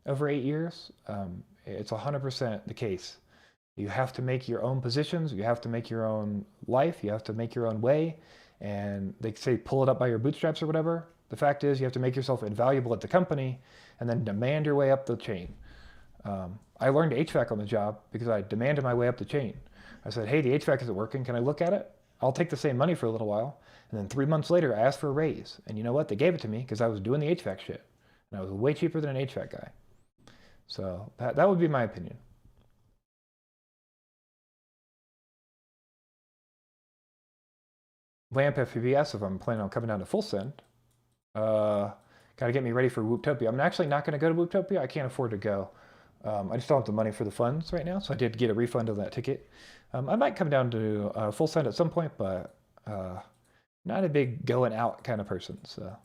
over 8 years. It's 100% the case. You have to make your own positions. You have to make your own life. You have to make your own way. And they say pull it up by your bootstraps or whatever. The fact is you have to make yourself invaluable at the company and then demand your way up the chain. I learned HVAC on the job because I demanded my way up the chain. I said, hey, the HVAC isn't working. Can I look at it? I'll take the same money for a little while. And then 3 months later, I asked for a raise. And you know what? They gave it to me because I was doing the HVAC shit. And I was way cheaper than an HVAC guy. So that would be my opinion. Lamp FPV asks if I'm planning on coming down to Full Send. Got to get me ready for Whooptopia. I'm actually not going to go to Whooptopia. I can't afford to go. I just don't have the money for the funds right now, so I did get a refund of that ticket. I might come down to Full Send at some point, but not a big going out kind of person. So.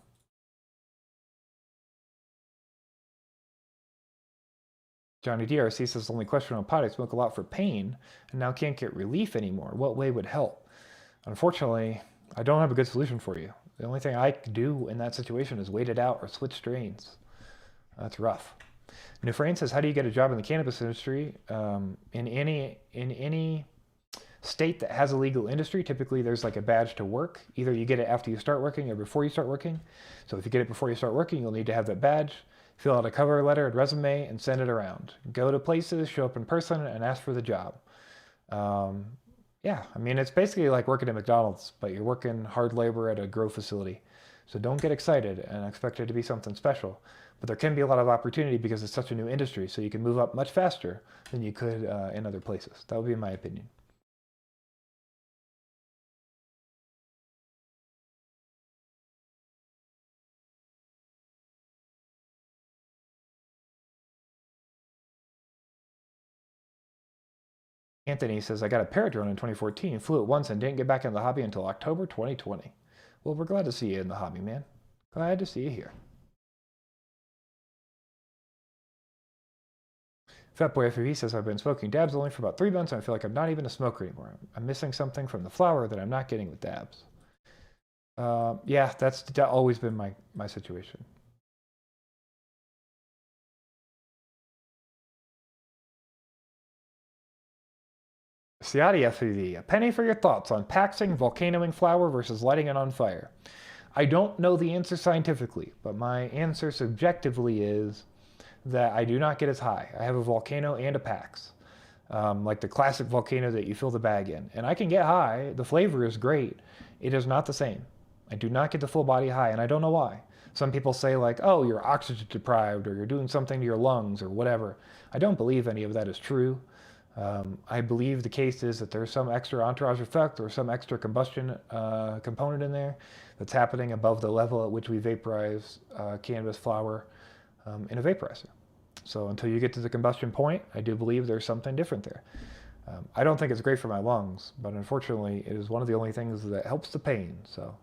Johnny DRC says the only question on pot, I smoke a lot for pain and now can't get relief anymore. What way would help? Unfortunately, I don't have a good solution for you. The only thing I can do in that situation is wait it out or switch strains. That's rough. Nufrain says, how do you get a job in the cannabis industry? In any state that has a legal industry, typically there's like a badge to work. Either you get it after you start working or before you start working. So if you get it before you start working, you'll need to have that badge. Fill out a cover letter and resume and send it around. Go to places, show up in person, and ask for the job. Yeah, I mean, it's basically like working at McDonald's, but you're working hard labor at a grow facility. So don't get excited and expect it to be something special. But there can be a lot of opportunity because it's such a new industry, so you can move up much faster than you could in other places. That would be my opinion. Anthony says, I got a Paradrone in 2014, flew it once and didn't get back in the hobby until October 2020. Well, we're glad to see you in the hobby, man. Glad to see you here. Fatboy FPV says, I've been smoking dabs only for about 3 months and I feel like I'm not even a smoker anymore. I'm missing something from the flower that I'm not getting with dabs. Yeah, that's always been my situation. Ciati FPV, a penny for your thoughts on paxing volcanoing flower versus lighting it on fire. I don't know the answer scientifically, but my answer subjectively is that I do not get as high. I have a volcano and a Pax, like the classic volcano that you fill the bag in. And I can get high. The flavor is great. It is not the same. I do not get the full body high, and I don't know why. Some people say like, oh, you're oxygen deprived or you're doing something to your lungs or whatever. I don't believe any of that is true. I believe the case is that there's some extra entourage effect or some extra combustion component in there that's happening above the level at which we vaporize cannabis flower in a vaporizer. So until you get to the combustion point, I do believe there's something different there. I don't think it's great for my lungs, but unfortunately it is one of the only things that helps the pain. So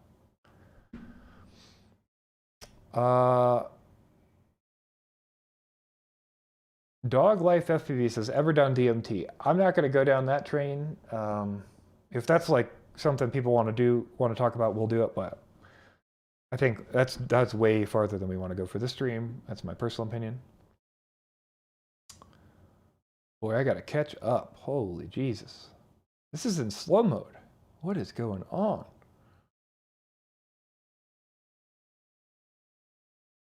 Dog Life FPV says, ever done DMT? I'm not going to go down that train. If that's like something people want to talk about, we'll do it. But I think that's way farther than we want to go for this stream. That's my personal opinion. Boy, I got to catch up. Holy Jesus. This is in slow mode. What is going on?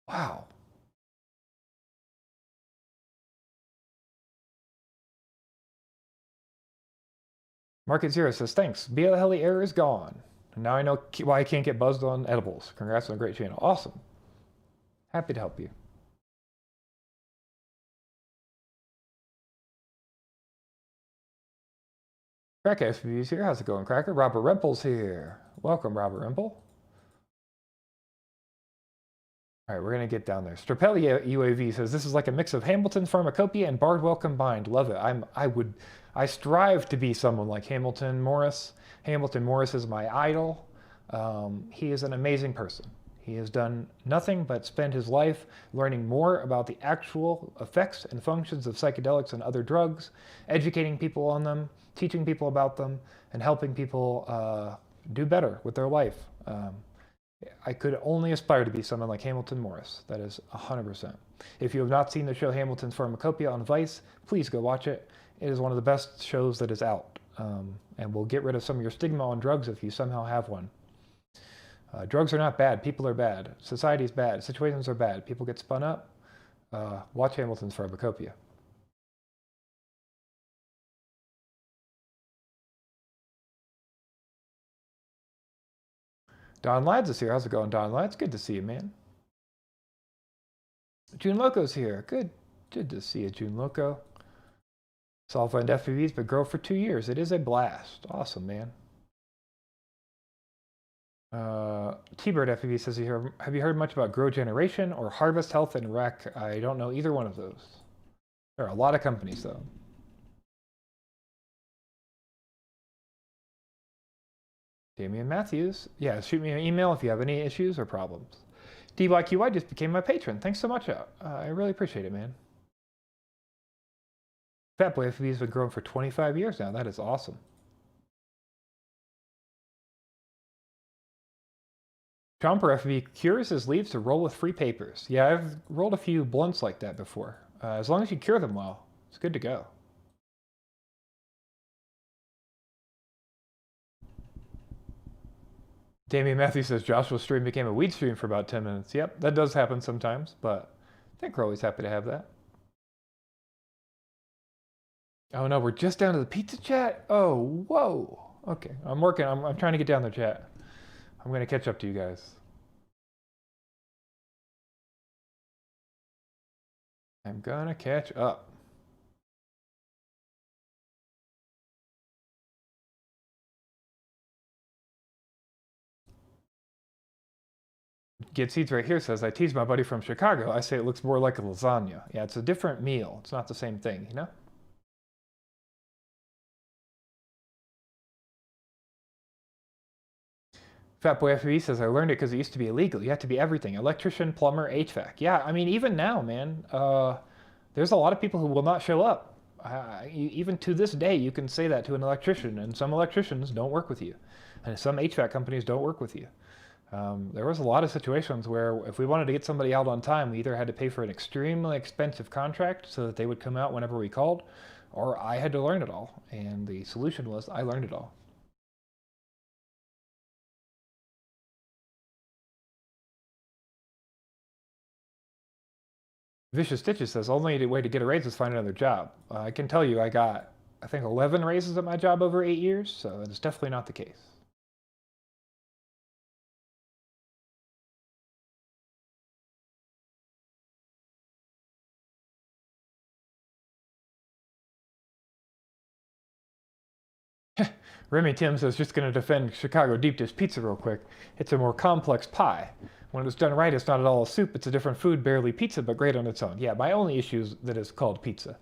Wow. Market Zero says, thanks. BL Heli error is gone. And now I know why I can't get buzzed on edibles. Congrats on a great channel. Awesome. Happy to help you. Cracker FPV's here. How's it going, Cracker? Robert Rempel's here. Welcome, Robert Rempel. All right, we're going to get down there. Strapelia UAV says, this is like a mix of Hamilton's Pharmacopoeia and Bardwell combined. Love it. I strive to be someone like Hamilton Morris. Hamilton Morris is my idol. He is an amazing person. He has done nothing but spend his life learning more about the actual effects and functions of psychedelics and other drugs, educating people on them, teaching people about them, and helping people do better with their life. I could only aspire to be someone like Hamilton Morris. That is 100%. If you have not seen the show Hamilton's Pharmacopoeia on Vice, please go watch it. It is one of the best shows that is out, and will get rid of some of your stigma on drugs if you somehow have one. Drugs are not bad. People are bad. Society is bad. Situations are bad. People get spun up. Watch Hamilton's Pharmacopoeia. Don Lads is here. How's it going, Don Lads? Good to see you, man. June Loco's here. Good to see you, June Loco. Solvent FPV's been girl for 2 years. It is a blast. Awesome, man. T-Bird FPV says, have you heard much about Grow Generation or Harvest Health and Rec? I don't know either one of those. There are a lot of companies, though. Damian Matthews. Yeah, shoot me an email if you have any issues or problems. DYQI just became my patron. Thanks so much. I really appreciate it, man. Fatboy FPV has been growing for 25 years now. That is awesome. Chomper FPV cures his leaves to roll with free papers. Yeah, I've rolled a few blunts like that before. As long as you cure them well, it's good to go. Damian Matthews says Joshua's stream became a weed stream for about 10 minutes. Yep, that does happen sometimes, but I think we're always happy to have that. Oh no, we're just down to the pizza chat? Oh, whoa. Okay, I'm trying to get down the chat. I'm gonna catch up to you guys. I'm gonna catch up. Get Seeds right here says, I tease my buddy from Chicago. I say it looks more like a lasagna. Yeah, it's a different meal. It's not the same thing, you know? Fatboy FPV says, I learned it because it used to be illegal. You have to be everything. Electrician, plumber, HVAC. Yeah, I mean, even now, man, there's a lot of people who will not show up. Even to this day, you can say that to an electrician, and some electricians don't work with you. And some HVAC companies don't work with you. There was a lot of situations where if we wanted to get somebody out on time, we either had to pay for an extremely expensive contract so that they would come out whenever we called, or I had to learn it all. And the solution was I learned it all. Vicious Stitches says, only way to get a raise is find another job. I can tell you I got, I think, 11 raises at my job over 8 years, so it's definitely not the case. Remy Tim says, just going to defend Chicago deep dish pizza real quick. It's a more complex pie. When it's done right, it's not at all a soup. It's a different food, barely pizza, but great on its own. Yeah, my only issue is that it's called pizza.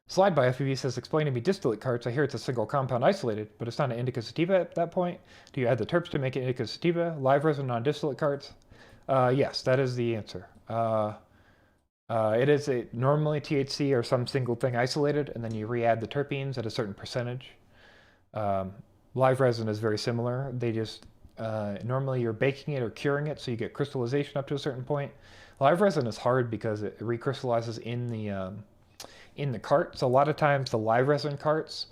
Slide by FPV says, explain to me distillate carts. I hear it's a single compound isolated, but it's not an indica sativa at that point. Do you add the terps to make it indica sativa? Live resin non-distillate carts? Yes, that is the answer. It is normally THC or some single thing isolated, and then you re-add the terpenes at a certain percentage. Live resin is very similar. They just normally you're baking it or curing it, so you get crystallization up to a certain point. Live resin is hard because it recrystallizes in the cart. So a lot of times the live resin carts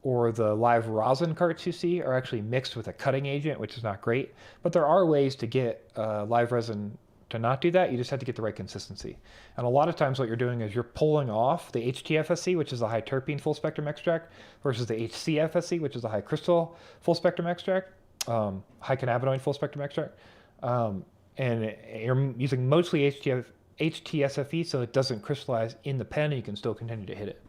or the live rosin carts you see are actually mixed with a cutting agent, which is not great. But there are ways to get live resin to not do that. You just have to get the right consistency. And a lot of times what you're doing is you're pulling off the HTFSC, which is a high terpene full spectrum extract, versus the HCFSC, which is a high crystal full spectrum extract, high cannabinoid full spectrum extract. And you're using mostly HTSFE, so it doesn't crystallize in the pen and you can still continue to hit it.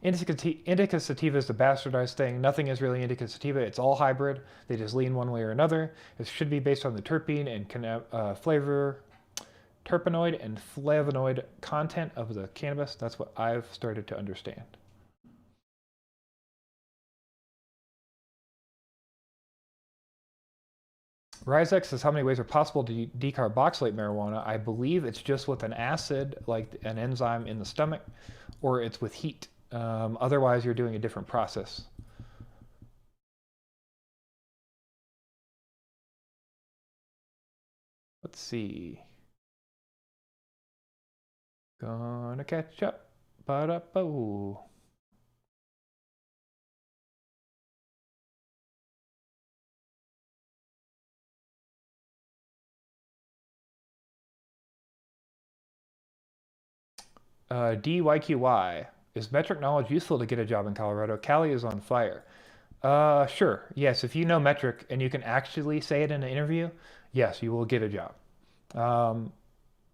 Indica sativa is the bastardized thing. Nothing is really indica sativa. It's all hybrid. They just lean one way or another. It should be based on the terpene and terpenoid and flavonoid content of the cannabis. That's what I've started to understand. Ryzex says, how many ways are possible to decarboxylate marijuana? I believe it's just with an acid, like an enzyme in the stomach, or it's with heat. Otherwise, you're doing a different process. Let's see. Gonna catch up. Ba-da-bo. DYQY. Is metric knowledge useful to get a job in Colorado? Cali is on fire. Sure. Yes, if you know metric and you can actually say it in an interview, yes, you will get a job.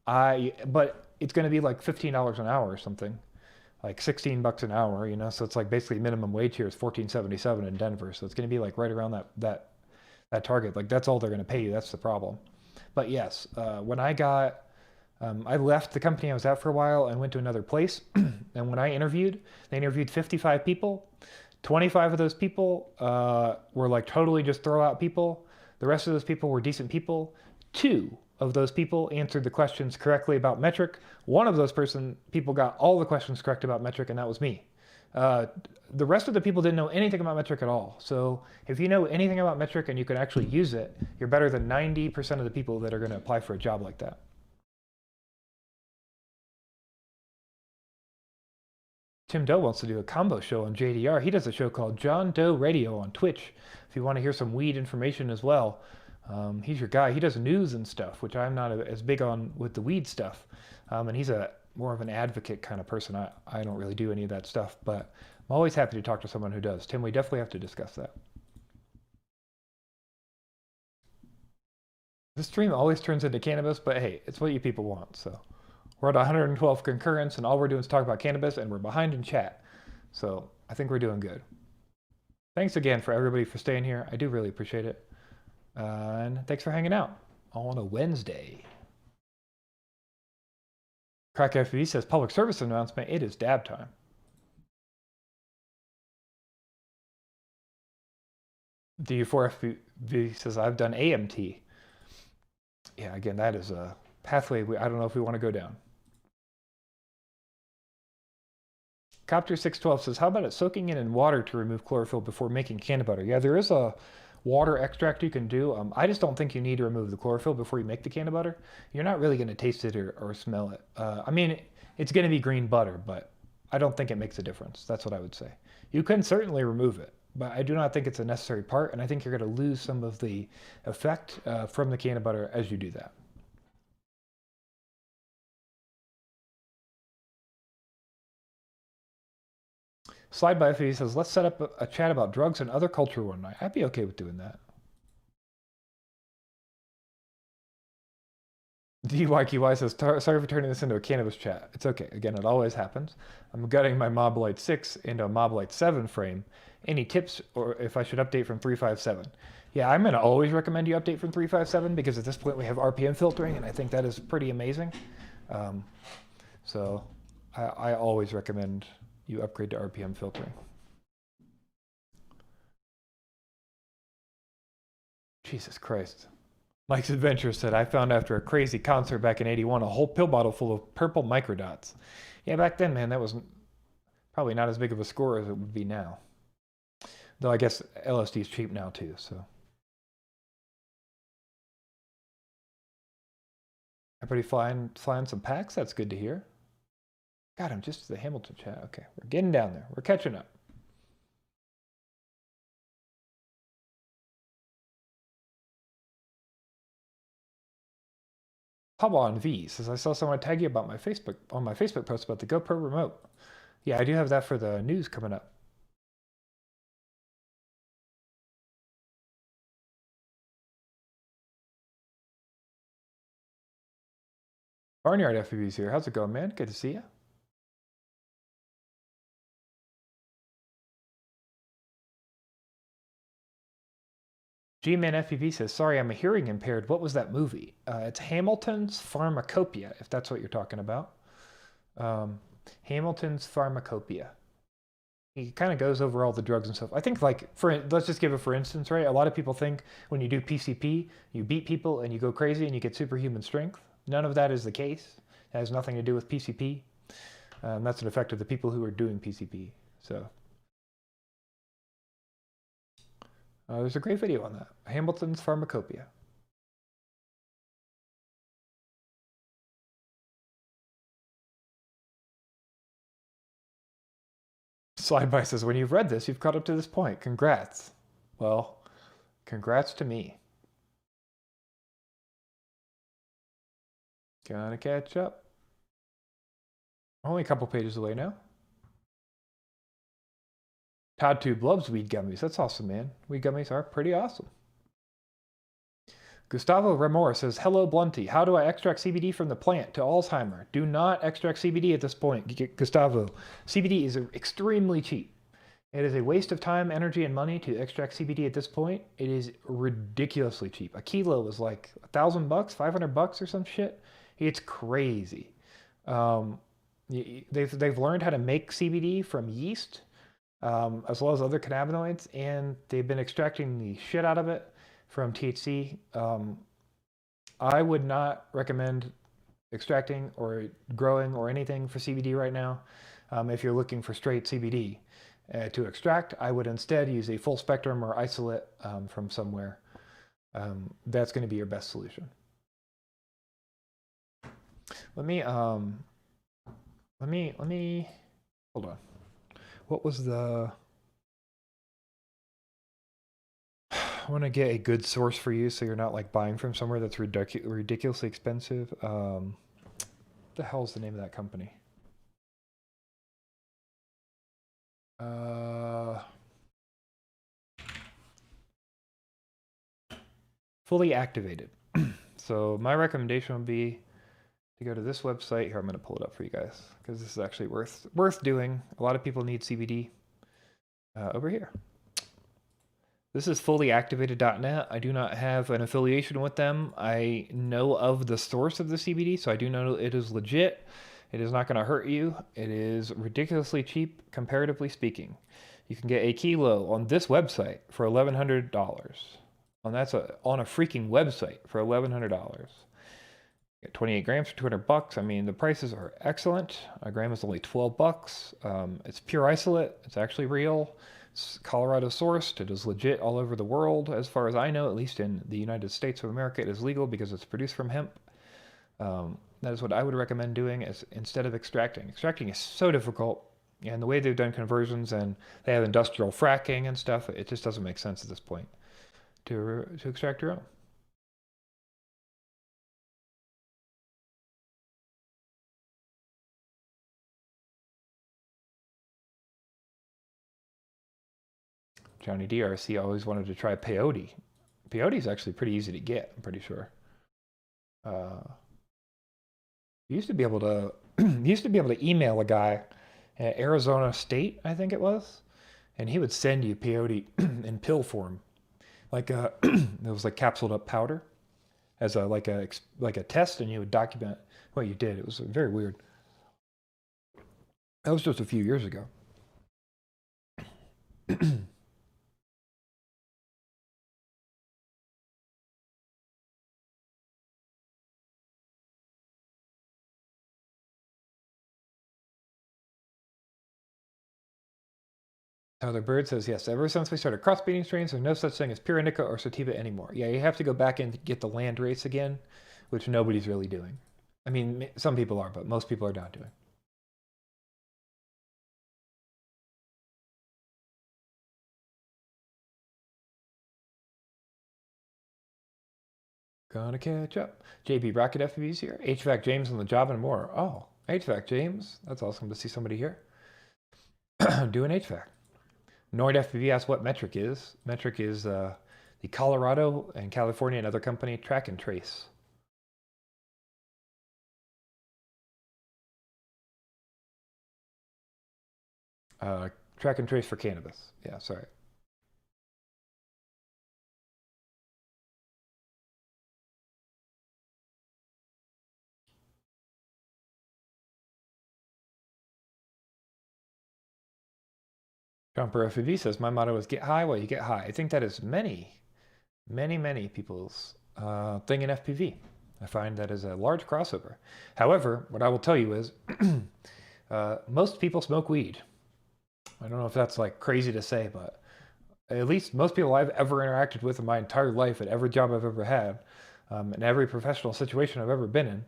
But it's going to be like $15 an hour or something. like 16 bucks an hour, you know, so it's like basically minimum wage here is 14.77 in Denver. So it's going to be like right around that target. Like that's all they're going to pay you. That's the problem. But yes, when I left the company I was at for a while and went to another place. And when I interviewed, they interviewed 55 people. 25 of those people were like totally just throw out people. The rest of those people were decent people. Two of those people answered the questions correctly about metric. One of those people got all the questions correct about metric, and that was me. The rest of the people didn't know anything about metric at all. So if you know anything about metric and you can actually use it, you're better than 90% of the people that are going to apply for a job like that. Tim Doe wants to do a combo show on JDR. He does a show called John Doe Radio on Twitch. If you want to hear some weed information as well, he's your guy. He does news and stuff, which I'm not as big on with the weed stuff. And he's more of an advocate kind of person. I don't really do any of that stuff, but I'm always happy to talk to someone who does. Tim, we definitely have to discuss that. This stream always turns into cannabis, but hey, it's what you people want, so. We're at 112 concurrents, and all we're doing is talk about cannabis, and we're behind in chat. So I think we're doing good. Thanks again for everybody for staying here. I do really appreciate it. And thanks for hanging out on a Wednesday. Crack FPV says, public service announcement, it is dab time. DU4 FPV says, I've done AMT. Yeah, again, that is a pathway I don't know if we want to go down. Copter 612 says, how about it soaking in water to remove chlorophyll before making canna butter? Yeah, there is a water extract you can do. I just don't think you need to remove the chlorophyll before you make the canna butter. You're not really going to taste it or smell it. I mean, it's going to be green butter, but I don't think it makes a difference. That's what I would say. You can certainly remove it, but I do not think it's a necessary part, and I think you're going to lose some of the effect from the canna butter as you do that. Slide by FPV says, let's set up a chat about drugs and other culture one night. I'd be okay with doing that. DYQY says, sorry for turning this into a cannabis chat. It's okay. Again, it always happens. I'm gutting my Mob Light 6 into a Mob Light 7 frame. Any tips or if I should update from 357? Yeah, I'm going to always recommend you update from 357 because at this point we have RPM filtering, and I think that is pretty amazing. So I always recommend you upgrade to RPM filtering. Jesus Christ. Mike's Adventure said, I found after a crazy concert back in 81 a whole pill bottle full of purple microdots. Yeah, back then, man, that was probably not as big of a score as it would be now. Though I guess LSD is cheap now too, so. Everybody flying some packs? That's good to hear. God, I'm just the Hamilton chat. Okay, we're getting down there. We're catching up. Pablo on V says, I saw someone tag you about on my Facebook post about the GoPro remote. Yeah, I do have that for the news coming up. Barnyard FPV's here. How's it going, man? Good to see you. G-Man FPV says, sorry, I'm a hearing impaired. What was that movie? It's Hamilton's Pharmacopoeia, if that's what you're talking about. Hamilton's Pharmacopoeia. He kind of goes over all the drugs and stuff. I think, like, let's just give it for instance, right? A lot of people think when you do PCP, you beat people and you go crazy and you get superhuman strength. None of that is the case. It has nothing to do with PCP. That's an effect of the people who are doing PCP. So there's a great video on that. Hamilton's Pharmacopoeia. Slide by says, when you've read this, you've caught up to this point. Congrats. Well, congrats to me. Gonna catch up. Only a couple pages away now. Todd Tube loves weed gummies. That's awesome, man. Weed gummies are pretty awesome. Gustavo Ramor says, hello, Blunty. How do I extract CBD from the plant to Alzheimer? Do not extract CBD at this point, Gustavo. CBD is extremely cheap. It is a waste of time, energy, and money to extract CBD at this point. It is ridiculously cheap. A kilo is like $1,000, $500 or some shit. It's crazy. They've learned how to make CBD from yeast, as well as other cannabinoids, and they've been extracting the shit out of it from THC. I would not recommend extracting or growing or anything for CBD right now. If you're looking for straight CBD to extract, I would instead use a full spectrum or isolate from somewhere. That's going to be your best solution. Let me hold on. What was the? I want to get a good source for you so you're not like buying from somewhere that's ridiculously expensive. What the hell's the name of that company? Fully activated. So my recommendation would be to go to this website. Here, I'm going to pull it up for you guys because this is actually worth doing. A lot of people need CBD. Over here. This is fullyactivated.net. I do not have an affiliation with them. I know of the source of the CBD, so I do know it is legit. It is not going to hurt you. It is ridiculously cheap, comparatively speaking. You can get a kilo on this website for $1,100. And that's on a freaking website for $1,100. Get 28 grams for $200. I mean, the prices are excellent. A gram is only $12. It's pure isolate. It's actually real. It's Colorado sourced. It is legit all over the world. As far as I know, at least in the United States of America, it is legal because it's produced from hemp. That is what I would recommend doing instead of extracting. Extracting is so difficult, and the way they've done conversions and they have industrial fracking and stuff, it just doesn't make sense at this point to extract your own. Johnny DRC always wanted to try peyote. Peyote is actually pretty easy to get, I'm pretty sure. You used to be able to email a guy at Arizona State, I think it was, and he would send you peyote in pill form, like it was like capsuled up powder, as like a test, and you would document what you did. It was very weird. That was just a few years ago. Tyler Bird says, yes, ever since we started crossbreeding strains, there's no such thing as pure indica or sativa anymore. Yeah, you have to go back and get the land race again, which nobody's really doing. I mean, some people are, but most people are not doing. Gonna catch up. JB Rocket FPV's here. HVAC James on the job and more. Oh, HVAC James. That's awesome to see somebody here. Doing HVAC. Nord FPV asks what Metric is. Metric is the Colorado and California and other company track and trace. Track and trace for cannabis. Yeah, sorry. Jumper FPV says, my motto is get high while you get high. I think that is many people's thing in FPV. I find that is a large crossover. However, what I will tell you is most people smoke weed. I don't know if that's like crazy to say, but at least most people I've ever interacted with in my entire life at every job I've ever had, in every professional situation I've ever been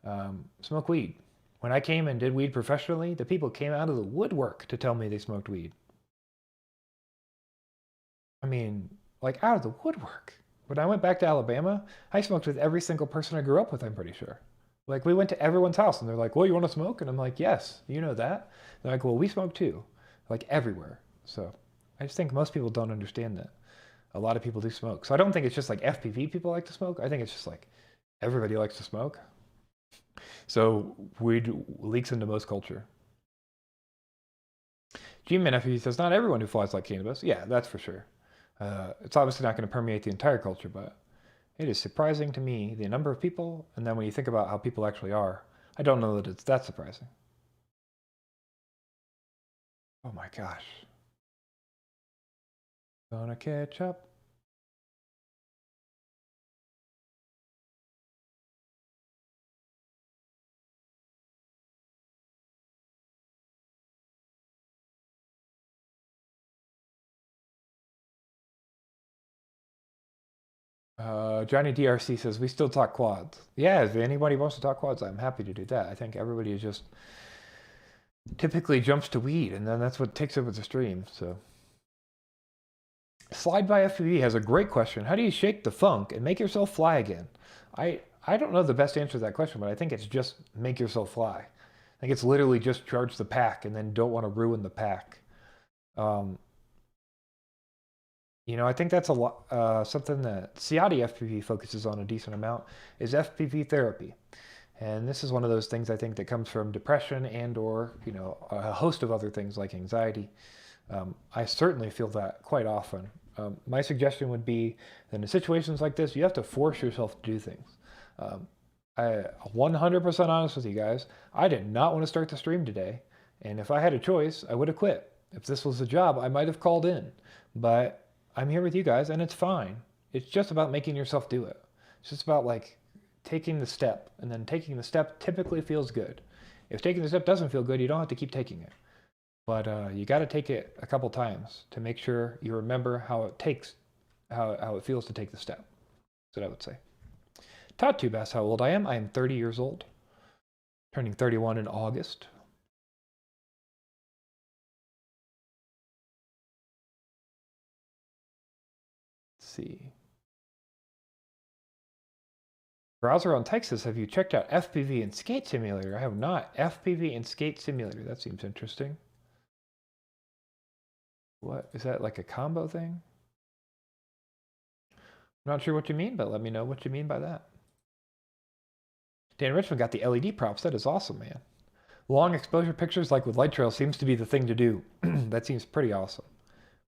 in, smoke weed. When I came and did weed professionally, the people came out of the woodwork to tell me they smoked weed. I mean, like out of the woodwork. When I went back to Alabama, I smoked with every single person I grew up with, I'm pretty sure. Like we went to everyone's house and they're like, well, you want to smoke? And I'm like, yes, you know that. They're like, well, we smoke too. Like everywhere. So I just think most people don't understand that. a lot of people do smoke. So I don't think it's just like FPV people like to smoke. I think it's just like everybody likes to smoke. So weed leaks into most culture. G-Man FPV says, not everyone who flies like cannabis. Yeah, that's for sure. It's obviously not going to permeate the entire culture, but it is surprising to me the number of people, and then when you think about how people actually are, I don't know that it's that surprising. Oh my gosh. Gonna catch up. Johnny DRC says, we still talk quads. Yeah, if anybody wants to talk quads, I'm happy to do that. I think everybody is just typically jumps to weed, and then that's what takes over the stream, so. Slide by FPV has a great question. How do you shake the funk and make yourself fly again? I don't know the best answer to that question, but I think it's just make yourself fly. I think it's literally just charge the pack and then don't want to ruin the pack. I think that's a lot, something that Ciati FPV focuses on a decent amount is FPV therapy. And this is one of those things I think that comes from depression and or, a host of other things like anxiety. I certainly feel that quite often. My suggestion would be that in situations like this, you have to force yourself to do things. I 100% honest with you guys, I did not want to start the stream today. And if I had a choice, I would have quit. If this was a job, I might have called in. But I'm here with you guys, and it's fine. It's just about making yourself do it. It's just about like taking the step, and then taking the step typically feels good. If taking the step doesn't feel good, you don't have to keep taking it. But you got to take it a couple times to make sure you remember how it feels to take the step. That's what I would say. Tatu asks how old I am. I am 30 years old, turning 31 in August. Let's see. Browser on Texas, have you checked out FPV and Skate Simulator? I have not. FPV and Skate Simulator. That seems interesting. What is that, like a combo thing? I'm not sure what you mean, but let me know what you mean by that. Dan Richmond got the LED props. That is awesome, man. Long exposure pictures like with light trail seems to be the thing to do. That seems pretty awesome.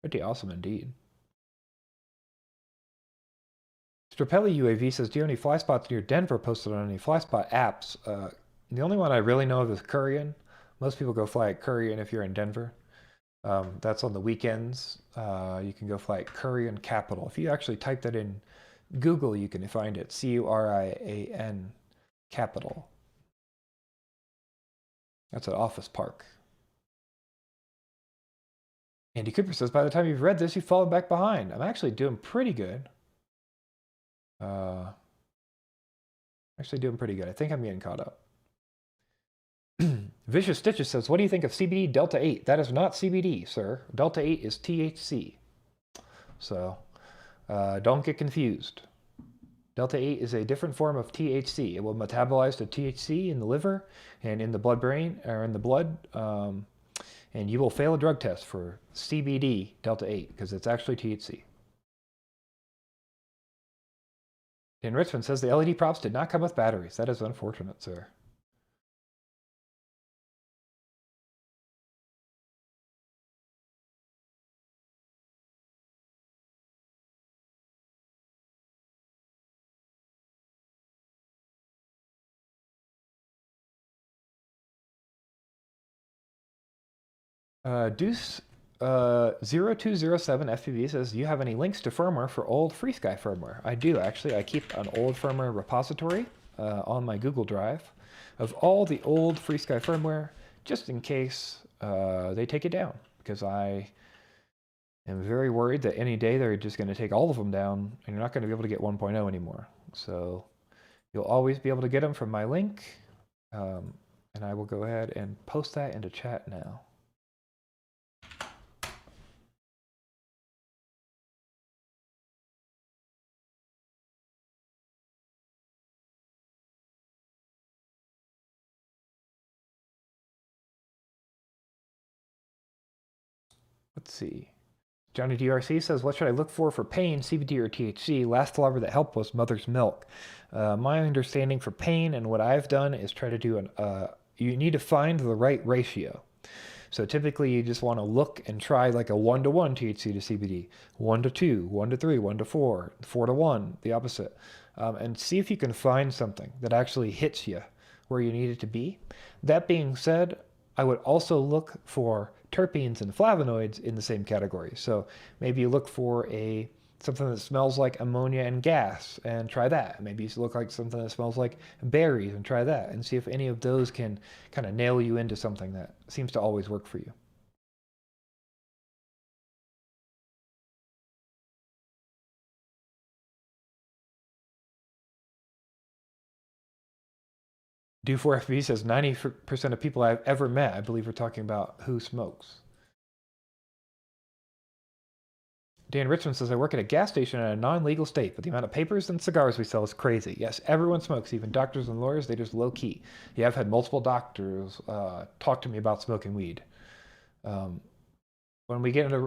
Pretty awesome indeed. Strapelli UAV says, do you have any fly spots near Denver posted on any fly spot apps? The only one I really know of is Currian. Most people go fly at Currian if you're in Denver. That's on the weekends. You can go fly at Currian Capital. If you actually type that in Google, you can find it. Curian Capital. That's an office park. Andy Cooper says, by the time you've read this, you've fallen back behind. I'm actually doing pretty good. Actually doing pretty good. I think I'm getting caught up. Vicious Stitches says, what do you think of CBD Delta 8? That is not CBD, sir. Delta 8 is THC. So don't get confused. Delta 8 is a different form of THC. It will metabolize to THC in the liver and in the blood-brain, or in the blood, and you will fail a drug test for CBD Delta 8 because it's actually THC. Dan Richmond says the LED props did not come with batteries. That is unfortunate, sir. Deuce 0207 FPV says, do you have any links to firmware for old FreeSky firmware? I do, actually. I keep an old firmware repository on my Google Drive of all the old FreeSky firmware, just in case they take it down, because I am very worried that any day they're just going to take all of them down, and you're not going to be able to get 1.0 anymore. So you'll always be able to get them from my link, and I will go ahead and post that into chat now. Let's see. Johnny DRC says, what should I look for pain, CBD or THC? Last lever that helped was mother's milk. My understanding for pain and what I've done is try to do you need to find the right ratio. So typically you just want to look and try like a 1-to-1 THC to CBD, 1-to-2, 1-to-3, 1-to-4, 4-to-1, the opposite. And see if you can find something that actually hits you where you need it to be. That being said, I would also look for terpenes and flavonoids in the same category. So maybe you look for something that smells like ammonia and gas and try that. Maybe you look like something that smells like berries and try that and see if any of those can kind of nail you into something that seems to always work for you. Do4FB says 90% of people I've ever met, I believe we're talking about who smokes. Dan Richmond says, I work at a gas station in a non-legal state, but the amount of papers and cigars we sell is crazy. Yes, everyone smokes, even doctors and lawyers. They just low-key. Yeah, I've had multiple doctors talk to me about smoking weed. When you get in a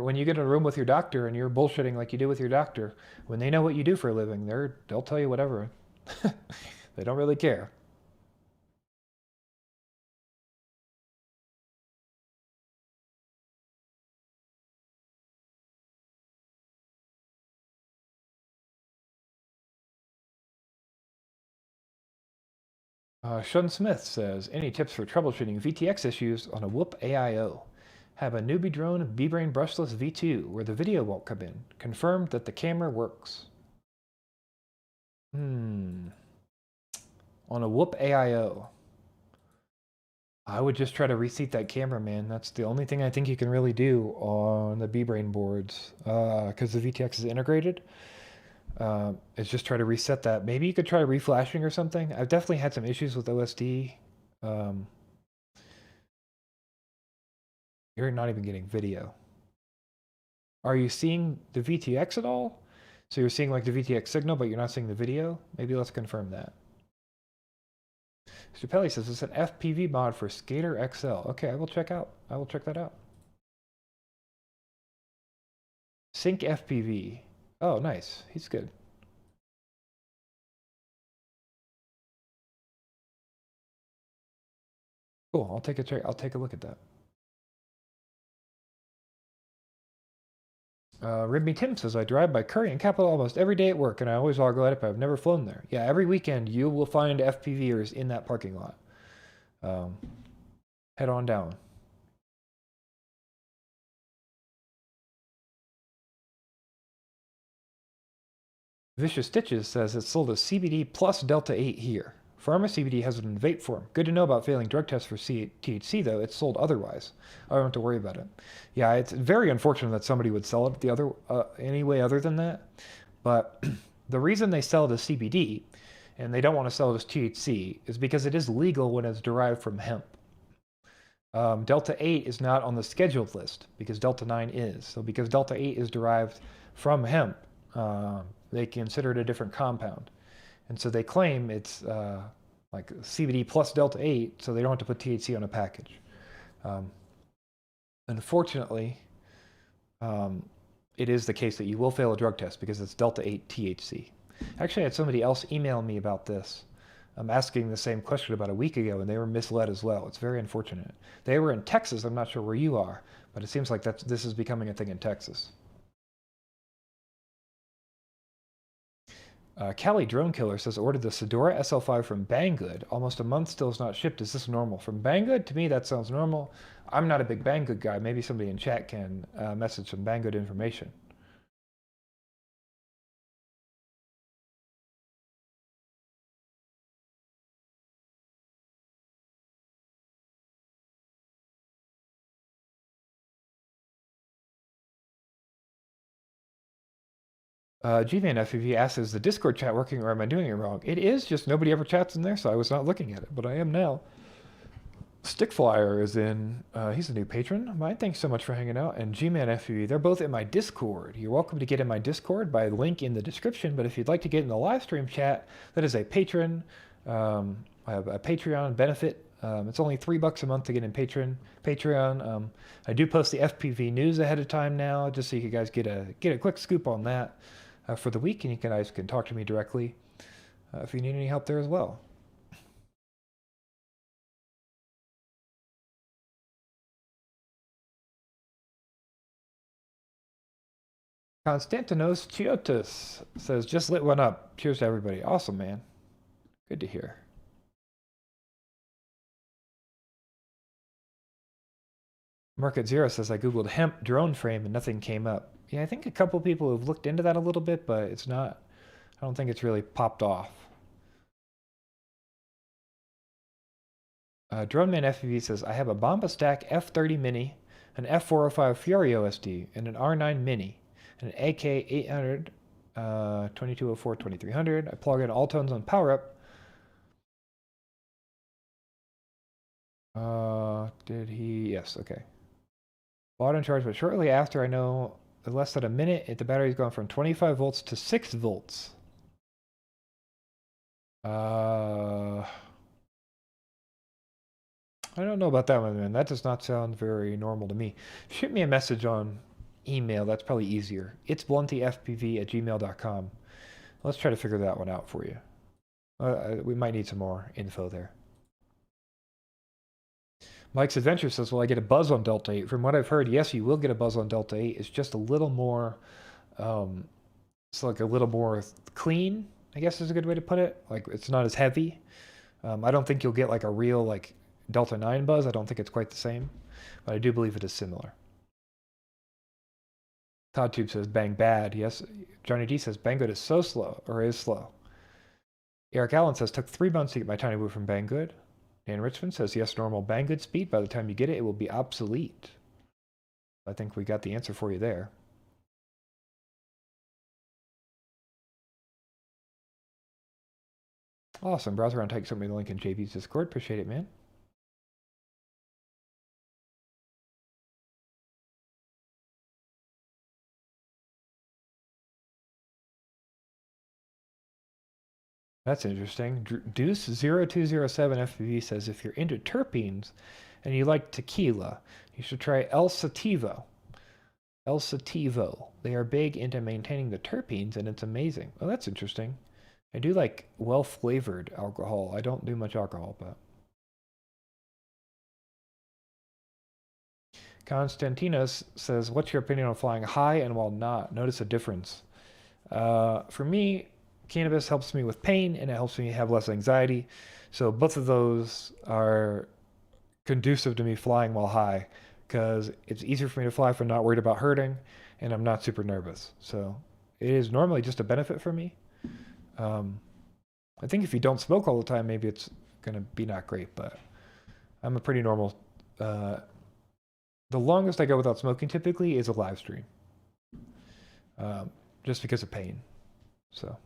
room with your doctor and you're bullshitting like you do with your doctor, when they know what you do for a living, they'll tell you whatever. They don't really care. Shun Smith says, any tips for troubleshooting VTX issues on a Whoop AIO? Have a newbie drone B-Brain brushless V2 where the video won't come in. Confirmed that the camera works. On a Whoop AIO. I would just try to reseat that camera, man. That's the only thing I think you can really do on the B-Brain boards because the VTX is integrated. Is just try to reset that. Maybe you could try reflashing or something. I've definitely had some issues with OSD. You're not even getting video. Are you seeing the VTX at all? So you're seeing like the VTX signal, but you're not seeing the video? Maybe let's confirm that. Mr. Pelly says it's an FPV mod for Skater XL. Okay, I will check that out. Sync FPV. Oh, nice. He's good. Cool. I'll take a look at that. Ribby Tim says, I drive by Curry and Capitol almost every day at work, and I always argue at it, but I've never flown there. Yeah, every weekend you will find FPVers in that parking lot. Head on down. Vicious Stitches says it's sold as CBD plus Delta 8 here. Pharma CBD has it in vape form. Good to know about failing drug tests for THC, though. It's sold otherwise. I don't have to worry about it. Yeah, it's very unfortunate that somebody would sell it any way other than that. But the reason they sell it as CBD, and they don't want to sell it as THC, is because it is legal when it's derived from hemp. Delta 8 is not on the scheduled list because Delta 9 is. So because Delta 8 is derived from hemp, they consider it a different compound. And so they claim it's like CBD plus Delta 8, so they don't have to put THC on a package. Unfortunately, it is the case that you will fail a drug test because it's Delta 8 THC. Actually, I had somebody else email me about this. I'm asking the same question about a week ago, and they were misled as well. It's very unfortunate. They were in Texas. I'm not sure where you are, but it seems like this is becoming a thing in Texas. Cali Drone Killer says, ordered the Sedora SL5 from Banggood. Almost a month still is not shipped. Is this normal? From Banggood? To me, that sounds normal. I'm not a big Banggood guy. Maybe somebody in chat can message some Banggood information. GVan FPV asks, is the Discord chat working or am I doing it wrong? It is, just nobody ever chats in there, so I was not looking at it, but I am now. Stickflyer is in, he's a new patron. Mine, thanks so much for hanging out. And Gman FPV, they're both in my Discord. You're welcome to get in my Discord by link in the description, but if you'd like to get in the live stream chat, that is a patron I have a Patreon benefit. It's only $3 a month to get in Patreon. I do post the FPV news ahead of time now, just so you guys get a quick scoop on that for the week, and you guys can talk to me directly if you need any help there as well. Konstantinos Chiotis says, just lit one up. Cheers to everybody. Awesome, man. Good to hear. Market Zero says, I Googled hemp drone frame and nothing came up. Yeah, I think a couple people have looked into that a little bit, but it's not, I don't think it's really popped off. Drone Man FPV says, I have a Bomba Stack F30 Mini, an F405 Fury OSD, and an R9 Mini, and an AK800, 2204, 2300. I plug in all tones on power up. Did he? Yes, okay. Bought and charged, but shortly after, I know in less than a minute, the battery's gone from 25 volts to 6 volts. I don't know about that one, man. That does not sound very normal to me. Shoot me a message on email. That's probably easier. It's bluntyfpv@gmail.com. Let's try to figure that one out for you. We might need some more info there. Mike's Adventure says, will I get a buzz on Delta 8? From what I've heard, yes, you will get a buzz on Delta 8. It's just a little more, it's like a little more clean, I guess is a good way to put it. Like, it's not as heavy. I don't think you'll get like a real like Delta 9 buzz. I don't think it's quite the same, but I do believe it is similar. Todd Tube says, bang bad. Yes. Johnny D says, Banggood is so slow, or is slow. Eric Allen says, took 3 months to get my tiny woo from Banggood. Dan Richmond says, yes, normal Banggood speed. By the time you get it, it will be obsolete. I think we got the answer for you there. Awesome. Browser on Tyke sent me the link in JB's Discord. Appreciate it, man. That's interesting. Deuce0207 FPV says, if you're into terpenes and you like tequila, you should try El Sativo. El Sativo. They are big into maintaining the terpenes, and it's amazing. Oh, that's interesting. I do like well-flavored alcohol. I don't do much alcohol, but... Konstantinos says, what's your opinion on flying high and while not? Notice a difference. For me, cannabis helps me with pain and it helps me have less anxiety. So both of those are conducive to me flying while high because it's easier for me to fly if I'm not worried about hurting and I'm not super nervous. So it is normally just a benefit for me. I think if you don't smoke all the time, maybe it's going to be not great, but I'm a pretty normal... the longest I go without smoking typically is a live stream. Just because of pain. So...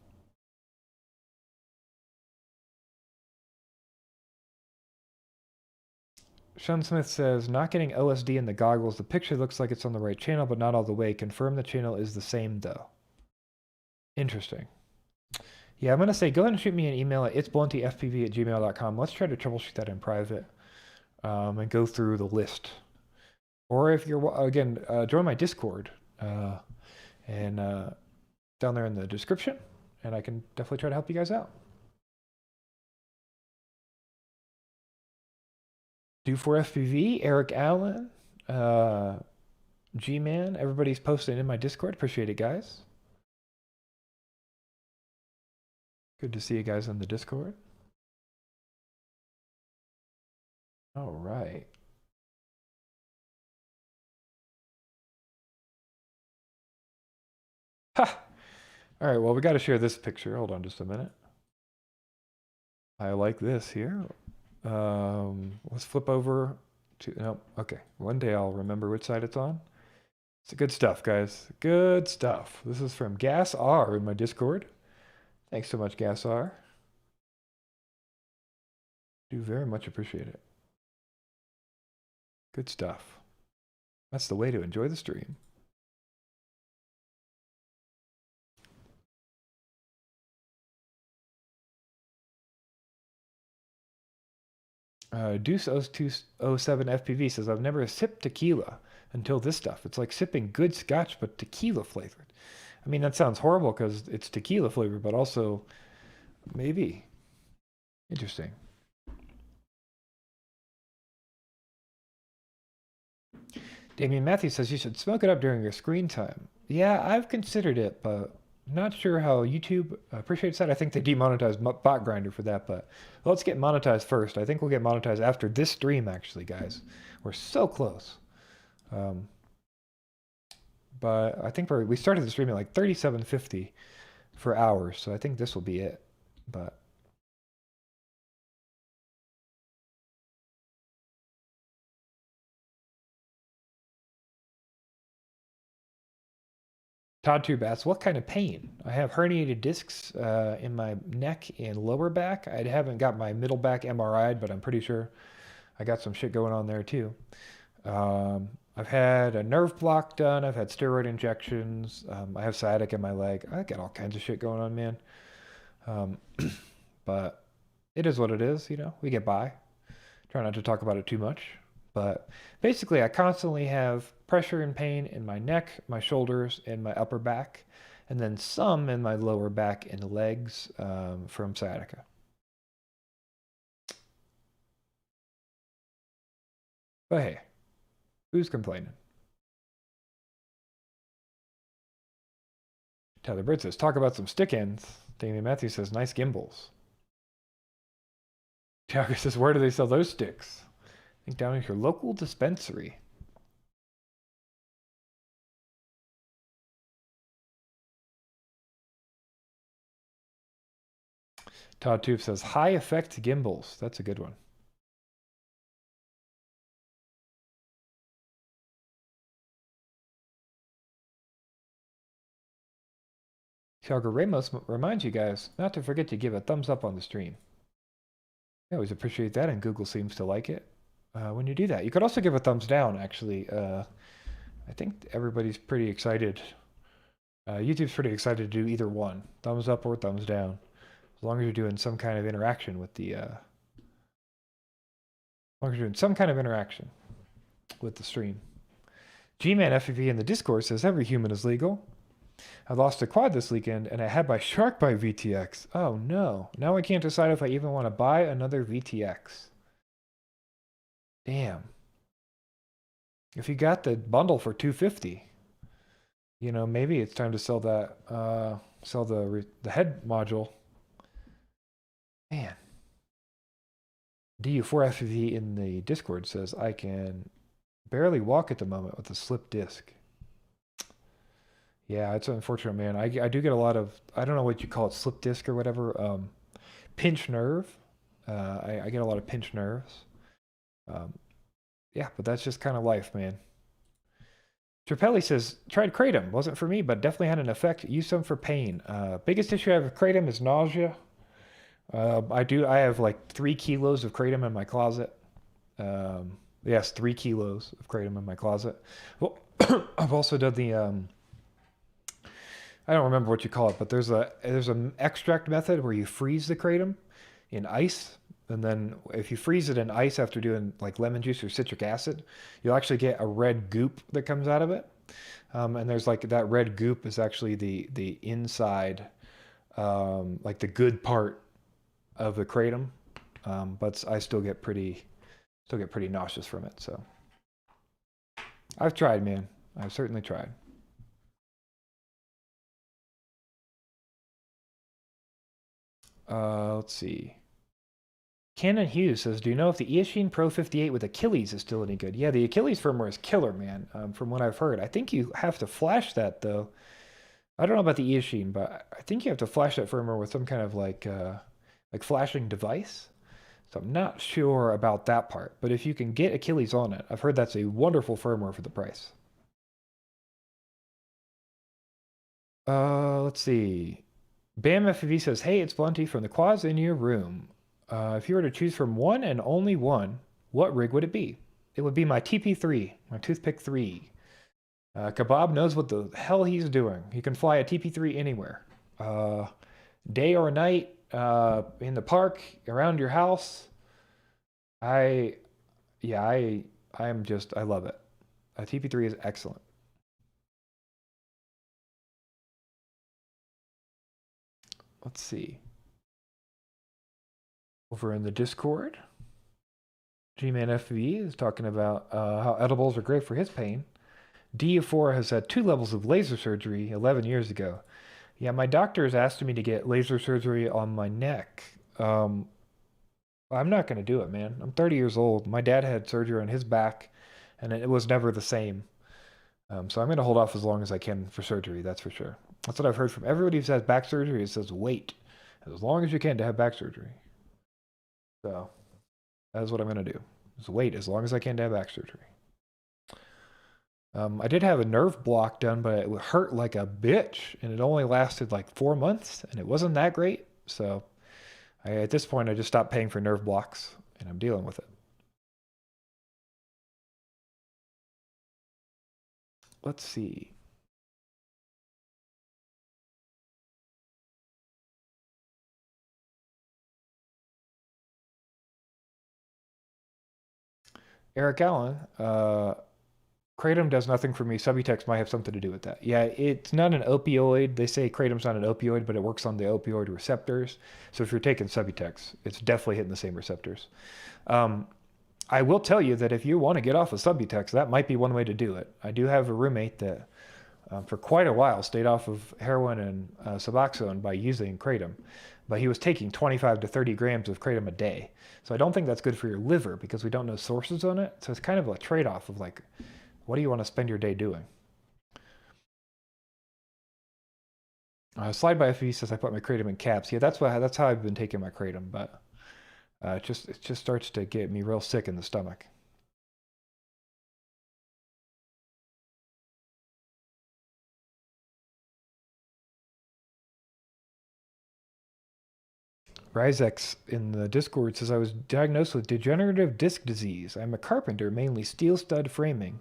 Sean Smith says, not getting OSD in the goggles. The picture looks like it's on the right channel, but not all the way. Confirm the channel is the same, though. Interesting. Yeah, I'm going to say, go ahead and shoot me an email at itsbluntyfpv@gmail.com. Let's try to troubleshoot that in private and go through the list. Or if you're, again, join my Discord and down there in the description, and I can definitely try to help you guys out. Do for FPV, Eric Allen, G-Man, everybody's posting in my Discord. Appreciate it, guys. Good to see you guys on the Discord. All right. Ha! All right, well, we got to share this picture. Hold on just a minute. I like this here. Let's flip over to, no, okay. One day I'll remember which side it's on. It's good stuff, guys. Good stuff. This is from Gas R in my Discord. Thanks so much, Gas R. Do very much appreciate it. Good stuff. That's the way to enjoy the stream. Deuce 0207 FPV says, I've never sipped tequila until this stuff. It's like sipping good scotch, but tequila flavored. I mean, that sounds horrible because it's tequila flavored, but also maybe. Interesting. Damien Matthews says you should smoke it up during your screen time. Yeah, I've considered it, but not sure how YouTube appreciates that. I think they demonetized Bot Grinder for that, but let's get monetized first. I think we'll get monetized after this stream, actually, guys. We're so close. Um, but I think we started the stream at like 37.50 for hours, so I think this will be it. But Todd Tube asks, what kind of pain? I have herniated discs in my neck and lower back. I haven't got my middle back MRI'd, but I'm pretty sure I got some shit going on there too. I've had a nerve block done. I've had steroid injections. I have sciatic in my leg. I got all kinds of shit going on, man. But it is what it is, you know. We get by. Try not to talk about it too much. But basically, I constantly have pressure and pain in my neck, my shoulders, and my upper back, and then some in my lower back and legs from sciatica. But hey, who's complaining? Tyler Bird says, talk about some stick ends. Damien Matthews says, nice gimbals. Tiago says, where do they sell those sticks? I think down at your local dispensary. Todd Toof says, high effect gimbals. That's a good one. Tiago Ramos reminds you guys not to forget to give a thumbs up on the stream. I always appreciate that, and Google seems to like it when you do that. You could also give a thumbs down, actually. I think everybody's pretty excited. YouTube's pretty excited to do either one, thumbs up or thumbs down, as long as you're doing some kind of interaction with the. As long as you're doing some kind of interaction with the stream. G-Man FPV in the Discord says every human is legal. I lost a quad this weekend and I had my Shark Bite VTX. Oh no. Now I can't decide if I even want to buy another VTX. Damn. If you got the bundle for $250, you know, maybe it's time to sell that, sell the head module. Man. DU4FPV in the Discord says I can barely walk at the moment with a slip disc. Yeah, it's unfortunate, man. I do get a lot of, I don't know what you call it, slip disc or whatever, pinch nerve. I get a lot of pinch nerves. Yeah, but that's just kind of life, man. Trapelli says, tried Kratom. Wasn't for me, but definitely had an effect. Used some for pain. Biggest issue I have with Kratom is nausea. I have like 3 kilos of Kratom in my closet. Yes, 3 kilos of Kratom in my closet. Well, I've also done the, I don't remember what you call it, but there's an extract method where you freeze the kratom in ice, and then if you freeze it in ice after doing like lemon juice or citric acid, you'll actually get a red goop that comes out of it. And there's like that red goop is actually the inside, like the good part of the kratom. But I still get pretty nauseous from it. So I've tried, man. I've certainly tried. Let's see. Canon Hughes says, do you know if the Eachine Pro 58 with Achilles is still any good? Yeah, the Achilles firmware is killer, man, from what I've heard. I think you have to flash that, though. I don't know about the Eachine, but I think you have to flash that firmware with some kind of like flashing device. So I'm not sure about that part. But if you can get Achilles on it, I've heard that's a wonderful firmware for the price. Let's see. Bam FPV says, hey, it's Blunty from the quads in your room. If you were to choose from one and only one, what rig would it be? It would be my TP3, my Toothpick 3. Kebab knows what the hell he's doing. He can fly a TP3 anywhere. Day or night, in the park, around your house. I yeah, I love it. A TP3 is excellent. Let's see. Over in the Discord, G-Man FPV is talking about how edibles are great for his pain. D4 has had 2 levels of laser surgery 11 years ago. Yeah, my doctor has asked me to get laser surgery on my neck. I'm not going to do it, man. I'm 30 years old. My dad had surgery on his back, and it was never the same. So I'm going to hold off as long as I can for surgery, that's for sure. That's what I've heard from everybody who's had back surgery. It says wait as long as you can to have back surgery. So that's what I'm going to do. Just wait as long as I can to have back surgery. I did have a nerve block done, but it hurt like a bitch, and it only lasted like 4 months, and it wasn't that great. So at this point, I just stopped paying for nerve blocks, and I'm dealing with it. Let's see. Eric Allen, Kratom does nothing for me. Subutex might have something to do with that. Yeah, it's not an opioid. They say Kratom's not an opioid, but it works on the opioid receptors. So if you're taking Subutex, it's definitely hitting the same receptors. I will tell you that if you want to get off of Subutex, that might be one way to do it. I do have a roommate that for quite a while stayed off of heroin and Suboxone by using Kratom, but he was taking 25 to 30 grams of Kratom a day. So I don't think that's good for your liver because we don't know sources on it. So it's kind of a trade-off of like, what do you want to spend your day doing? Slide by FV says I put my Kratom in caps. Yeah, that's how I've been taking my Kratom, but it just starts to get me real sick in the stomach. Ryzex in the Discord says I was diagnosed with degenerative disc disease. I'm a carpenter, mainly steel stud framing.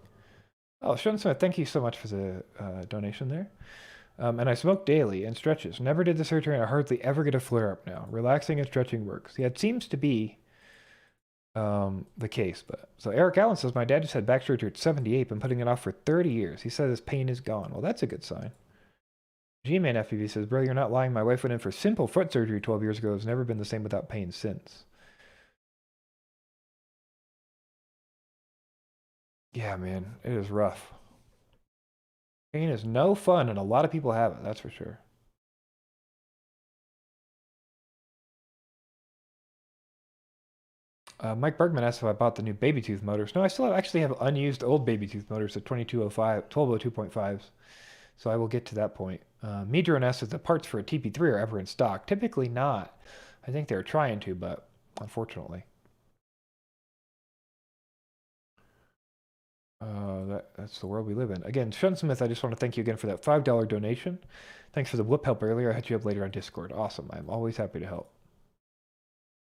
Oh, Sean Smith, thank you so much for the donation there. And I smoke daily and stretches. Never did the surgery and I hardly ever get a flare up now. Relaxing and stretching works. Yeah, it seems to be the case. But so Eric Allen says my dad just had back surgery at 78, been putting it off for 30 years. He says his pain is gone. Well, that's a good sign. G-Man FPV says, bro, you're not lying. My wife went in for simple foot surgery 12 years ago. It's never been the same without pain since. Yeah, man, it is rough. Pain is no fun, and a lot of people have it, that's for sure. Mike Bergman asked if I bought the new Baby Tooth motors. No, I still actually have unused old Baby Tooth motors at 2205, 1202.5s. So I will get to that point. Medron asks if the parts for a TP3 are ever in stock. Typically not. I think they're trying to, but unfortunately. That's the world we live in. Again, Sean Smith, I just want to thank you again for that $5 donation. Thanks for the whip help earlier. I had you up later on Discord. Awesome. I'm always happy to help.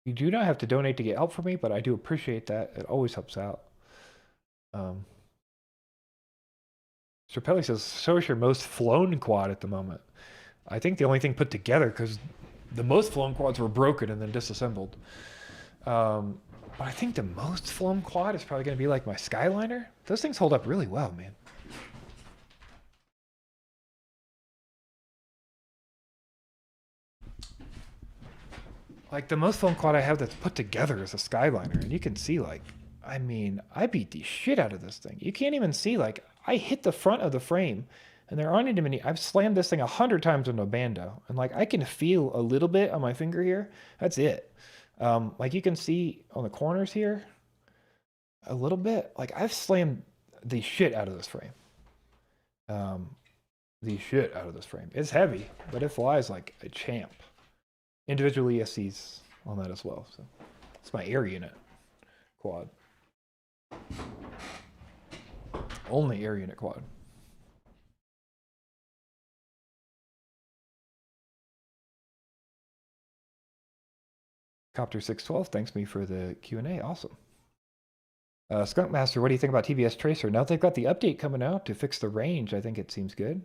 You do not have to donate to get help from me, but I do appreciate that. It always helps out. Sir Pelly says, show us your most flown quad at the moment. I think the only thing put together, because the most flown quads were broken and then disassembled. But I think the most flown quad is probably going to be like my Skyliner. Those things hold up really well, man. Like the most flown quad I have that's put together is a Skyliner, and you can see like, I mean, I beat the shit out of this thing. You can't even see like I hit the front of the frame, and there aren't even any. I've slammed this thing 100 times into a bando, and like I can feel a little bit on my finger here. That's it. Like you can see on the corners here, a little bit. Like I've slammed the shit out of this frame. The shit out of this frame. It's heavy, but it flies like a champ. Individual ESCs on that as well. So it's my air unit quad. Only air unit quad. Copter 612 thanks me for the Q&A. Awesome. Skunk Master, what do you think about TBS Tracer? Now they've got the update coming out to fix the range. I think it seems good.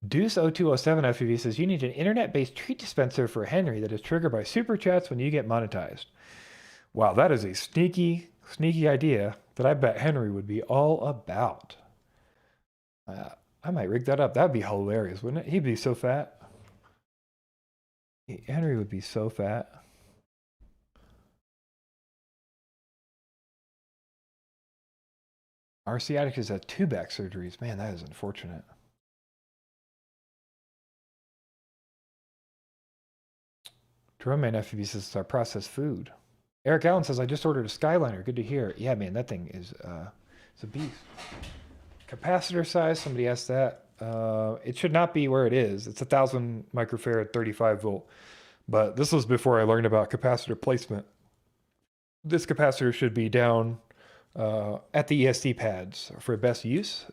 Deuce0207 FPV says you need an internet-based treat dispenser for Henry that is triggered by super chats when you get monetized. Wow, that is a sneaky, sneaky idea that I bet Henry would be all about. I might rig that up. That'd be hilarious, wouldn't it? He'd be so fat. Henry would be so fat. RC Atticus had 2 back surgeries. Man, that is unfortunate. Drumman FPV says it's our processed food. Eric Allen says, I just ordered a Skyliner. Good to hear. Yeah, man, that thing is it's a beast. Capacitor size, somebody asked that. It should not be where it is. It's 1,000 microfarad, 35 volt. But this was before I learned about capacitor placement. This capacitor should be down at the ESD pads for best use.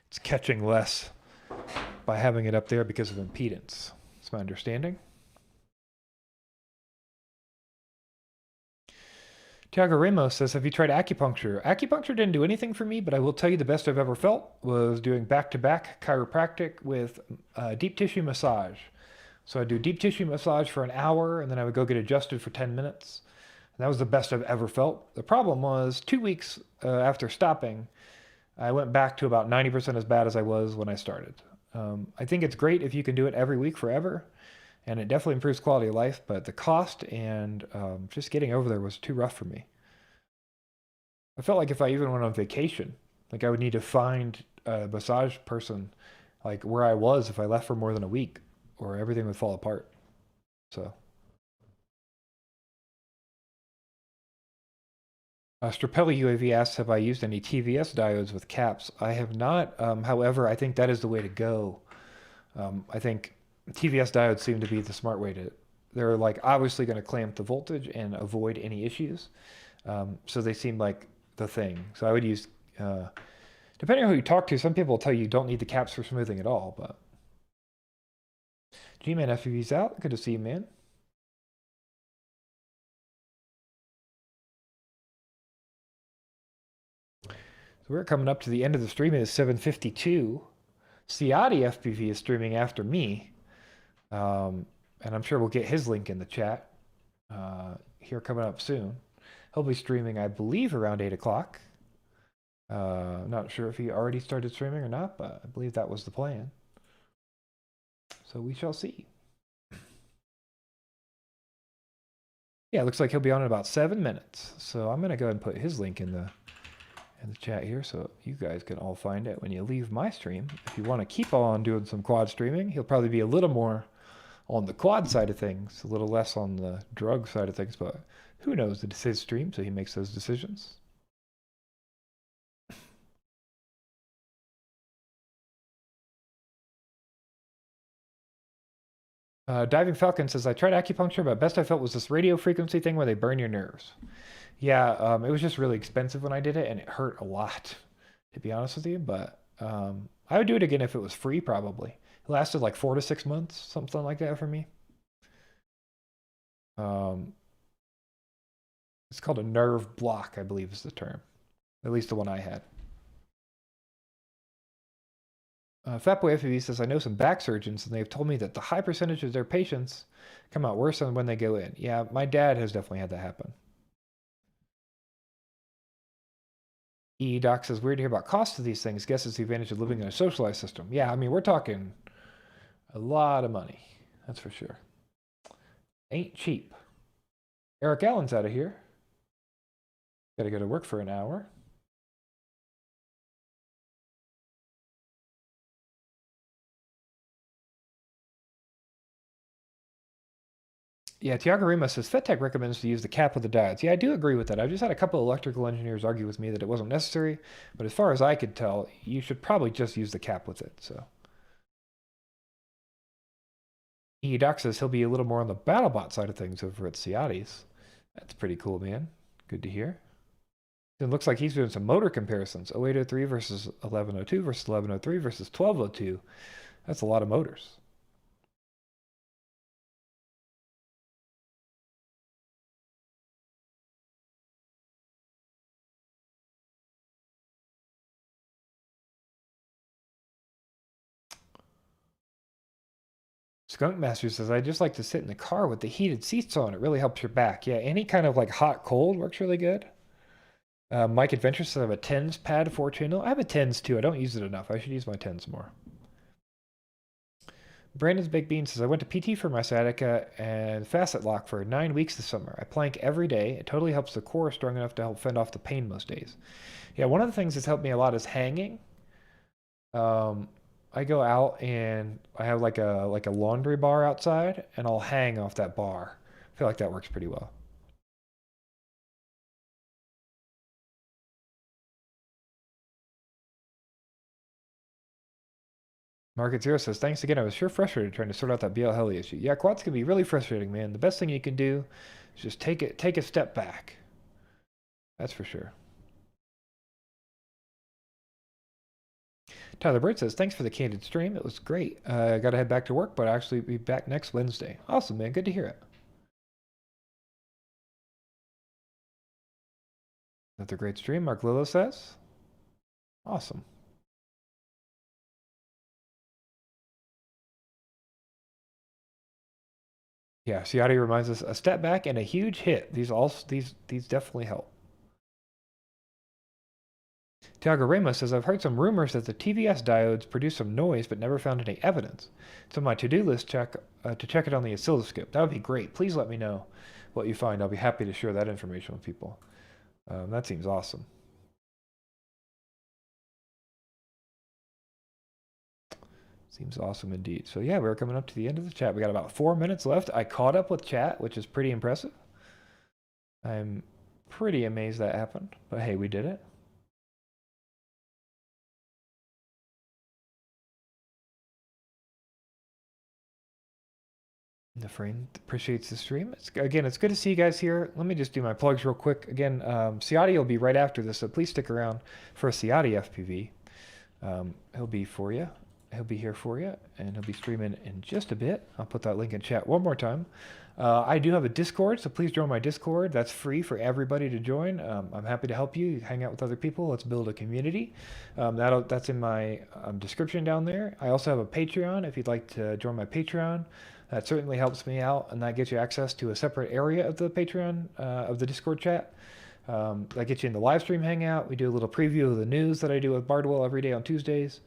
It's catching less by having it up there because of impedance. That's my understanding. Tiago Ramos says, have you tried acupuncture? Acupuncture didn't do anything for me, but I will tell you the best I've ever felt was doing back-to-back chiropractic with deep tissue massage. So I'd do deep tissue massage for an hour, and then I would go get adjusted for 10 minutes. And that was the best I've ever felt. The problem was 2 weeks after stopping, I went back to about 90% as bad as I was when I started. I think it's great if you can do it every week forever, and it definitely improves quality of life, but the cost and just getting over there was too rough for me. I felt like if I even went on vacation, like I would need to find a massage person like where I was if I left for more than a week, or everything would fall apart. So Strapelli UAV asks, have I used any TVS diodes with caps? I have not. However, I think that is the way to go. I think TVS diodes seem to be the smart way to. They're like obviously going to clamp the voltage and avoid any issues. So they seem like the thing. So I would use, depending on who you talk to, some people will tell you don't need the caps for smoothing at all. But G-Man FPV's out. Good to see you, man. So we're coming up to the end of the stream. It is 7:52. Ciati FPV is streaming after me. And I'm sure we'll get his link in the chat here coming up soon. He'll be streaming, I believe, around 8 o'clock. Not sure if he already started streaming or not, but I believe that was the plan. So we shall see. Yeah, it looks like he'll be on in about 7 minutes. So I'm going to go ahead and put his link in the chat here so you guys can all find it when you leave my stream. If you want to keep on doing some quad streaming, he'll probably be a little more on the quad side of things, a little less on the drug side of things, but who knows? It's his stream, so he makes those decisions. Diving Falcon says, I tried acupuncture, but best I felt was this radio frequency thing where they burn your nerves. Yeah, it was just really expensive when I did it, and it hurt a lot, to be honest with you. But I would do it again if it was free, probably. It lasted like 4 to 6 months, something like that for me. It's called a nerve block, I believe is the term. At least the one I had. Fatboy FPV says, I know some back surgeons, and they've told me that the high percentage of their patients come out worse than when they go in. Yeah, my dad has definitely had that happen. Doc says, weird to hear about cost of these things. Guess it's the advantage of living in a socialized system. Yeah, I mean, we're talking a lot of money. That's for sure. Ain't cheap. Eric Allen's out of here. Got to go to work for an hour. Yeah, Tiago Rima says, FedTech recommends to use the cap of the diodes. Yeah, I do agree with that. I've just had a couple of electrical engineers argue with me that it wasn't necessary, but as far as I could tell, you should probably just use the cap with it, so. Doc says he'll be a little more on the BattleBot side of things over at Ciati's. That's pretty cool, man. Good to hear. It looks like he's doing some motor comparisons. 0803 versus 1102 versus 1103 versus 1202. That's a lot of motors. Skunk Master says, I just like to sit in the car with the heated seats on. It really helps your back. Yeah, any kind of like hot cold works really good. Mike Adventure says I have a TENS pad 4-channel. I have a TENS too. I don't use it enough. I should use my TENS more. Brandon's Baked Bean says, I went to PT for my sciatica and facet lock for 9 weeks this summer. I plank every day. It totally helps the core strong enough to help fend off the pain most days. Yeah, one of the things that's helped me a lot is hanging. I go out and I have like a laundry bar outside, and I'll hang off that bar. I feel like that works pretty well. Market Zero says, thanks again. I was sure frustrated trying to sort out that BL Heli issue. Yeah, quads can be really frustrating, man. The best thing you can do is just take a step back. That's for sure. Tyler Bird says, thanks for the candid stream. It was great. I got to head back to work, but I'll actually be back next Wednesday. Awesome, man. Good to hear it. Another great stream, Mark Lillo says. Awesome. Yeah, Ciati reminds us a step back and a huge hit. These definitely help. Tiago Ramos says, I've heard some rumors that the TVS diodes produce some noise but never found any evidence. It's on my to-do list to check it on the oscilloscope. That would be great. Please let me know what you find. I'll be happy to share that information with people. That seems awesome. Seems awesome indeed. So yeah, we're coming up to the end of the chat. We got about 4 minutes left. I caught up with chat, which is pretty impressive. I'm pretty amazed that happened, but hey, we did it. The friend appreciates the stream. Again, it's good to see you guys here. Let me just do my plugs real quick. Again, Ciati will be right after this, so please stick around for a Ciati FPV. He'll be for you. He'll be here for you, and he'll be streaming in just a bit. I'll put that link in chat one more time. I do have a Discord, so please join my Discord. That's free for everybody to join. I'm happy to help you hang out with other people. Let's build a community. That's in my description down there. I also have a Patreon if you'd like to join my Patreon. That certainly helps me out, and that gets you access to a separate area of the Patreon, of the Discord chat. That gets you in the live stream hangout. We do a little preview of the news that I do with Bardwell every day on Tuesdays.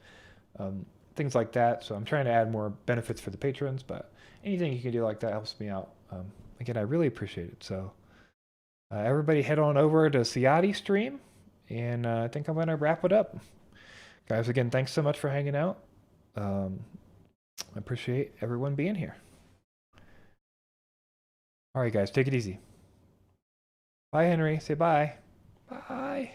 Things like that. So I'm trying to add more benefits for the patrons, but anything you can do like that helps me out. Again, I really appreciate it. So everybody head on over to Ciati stream, and I think I'm going to wrap it up. Guys, again, thanks so much for hanging out. I appreciate everyone being here. All right, guys, take it easy. Bye, Henry. Say bye. Bye.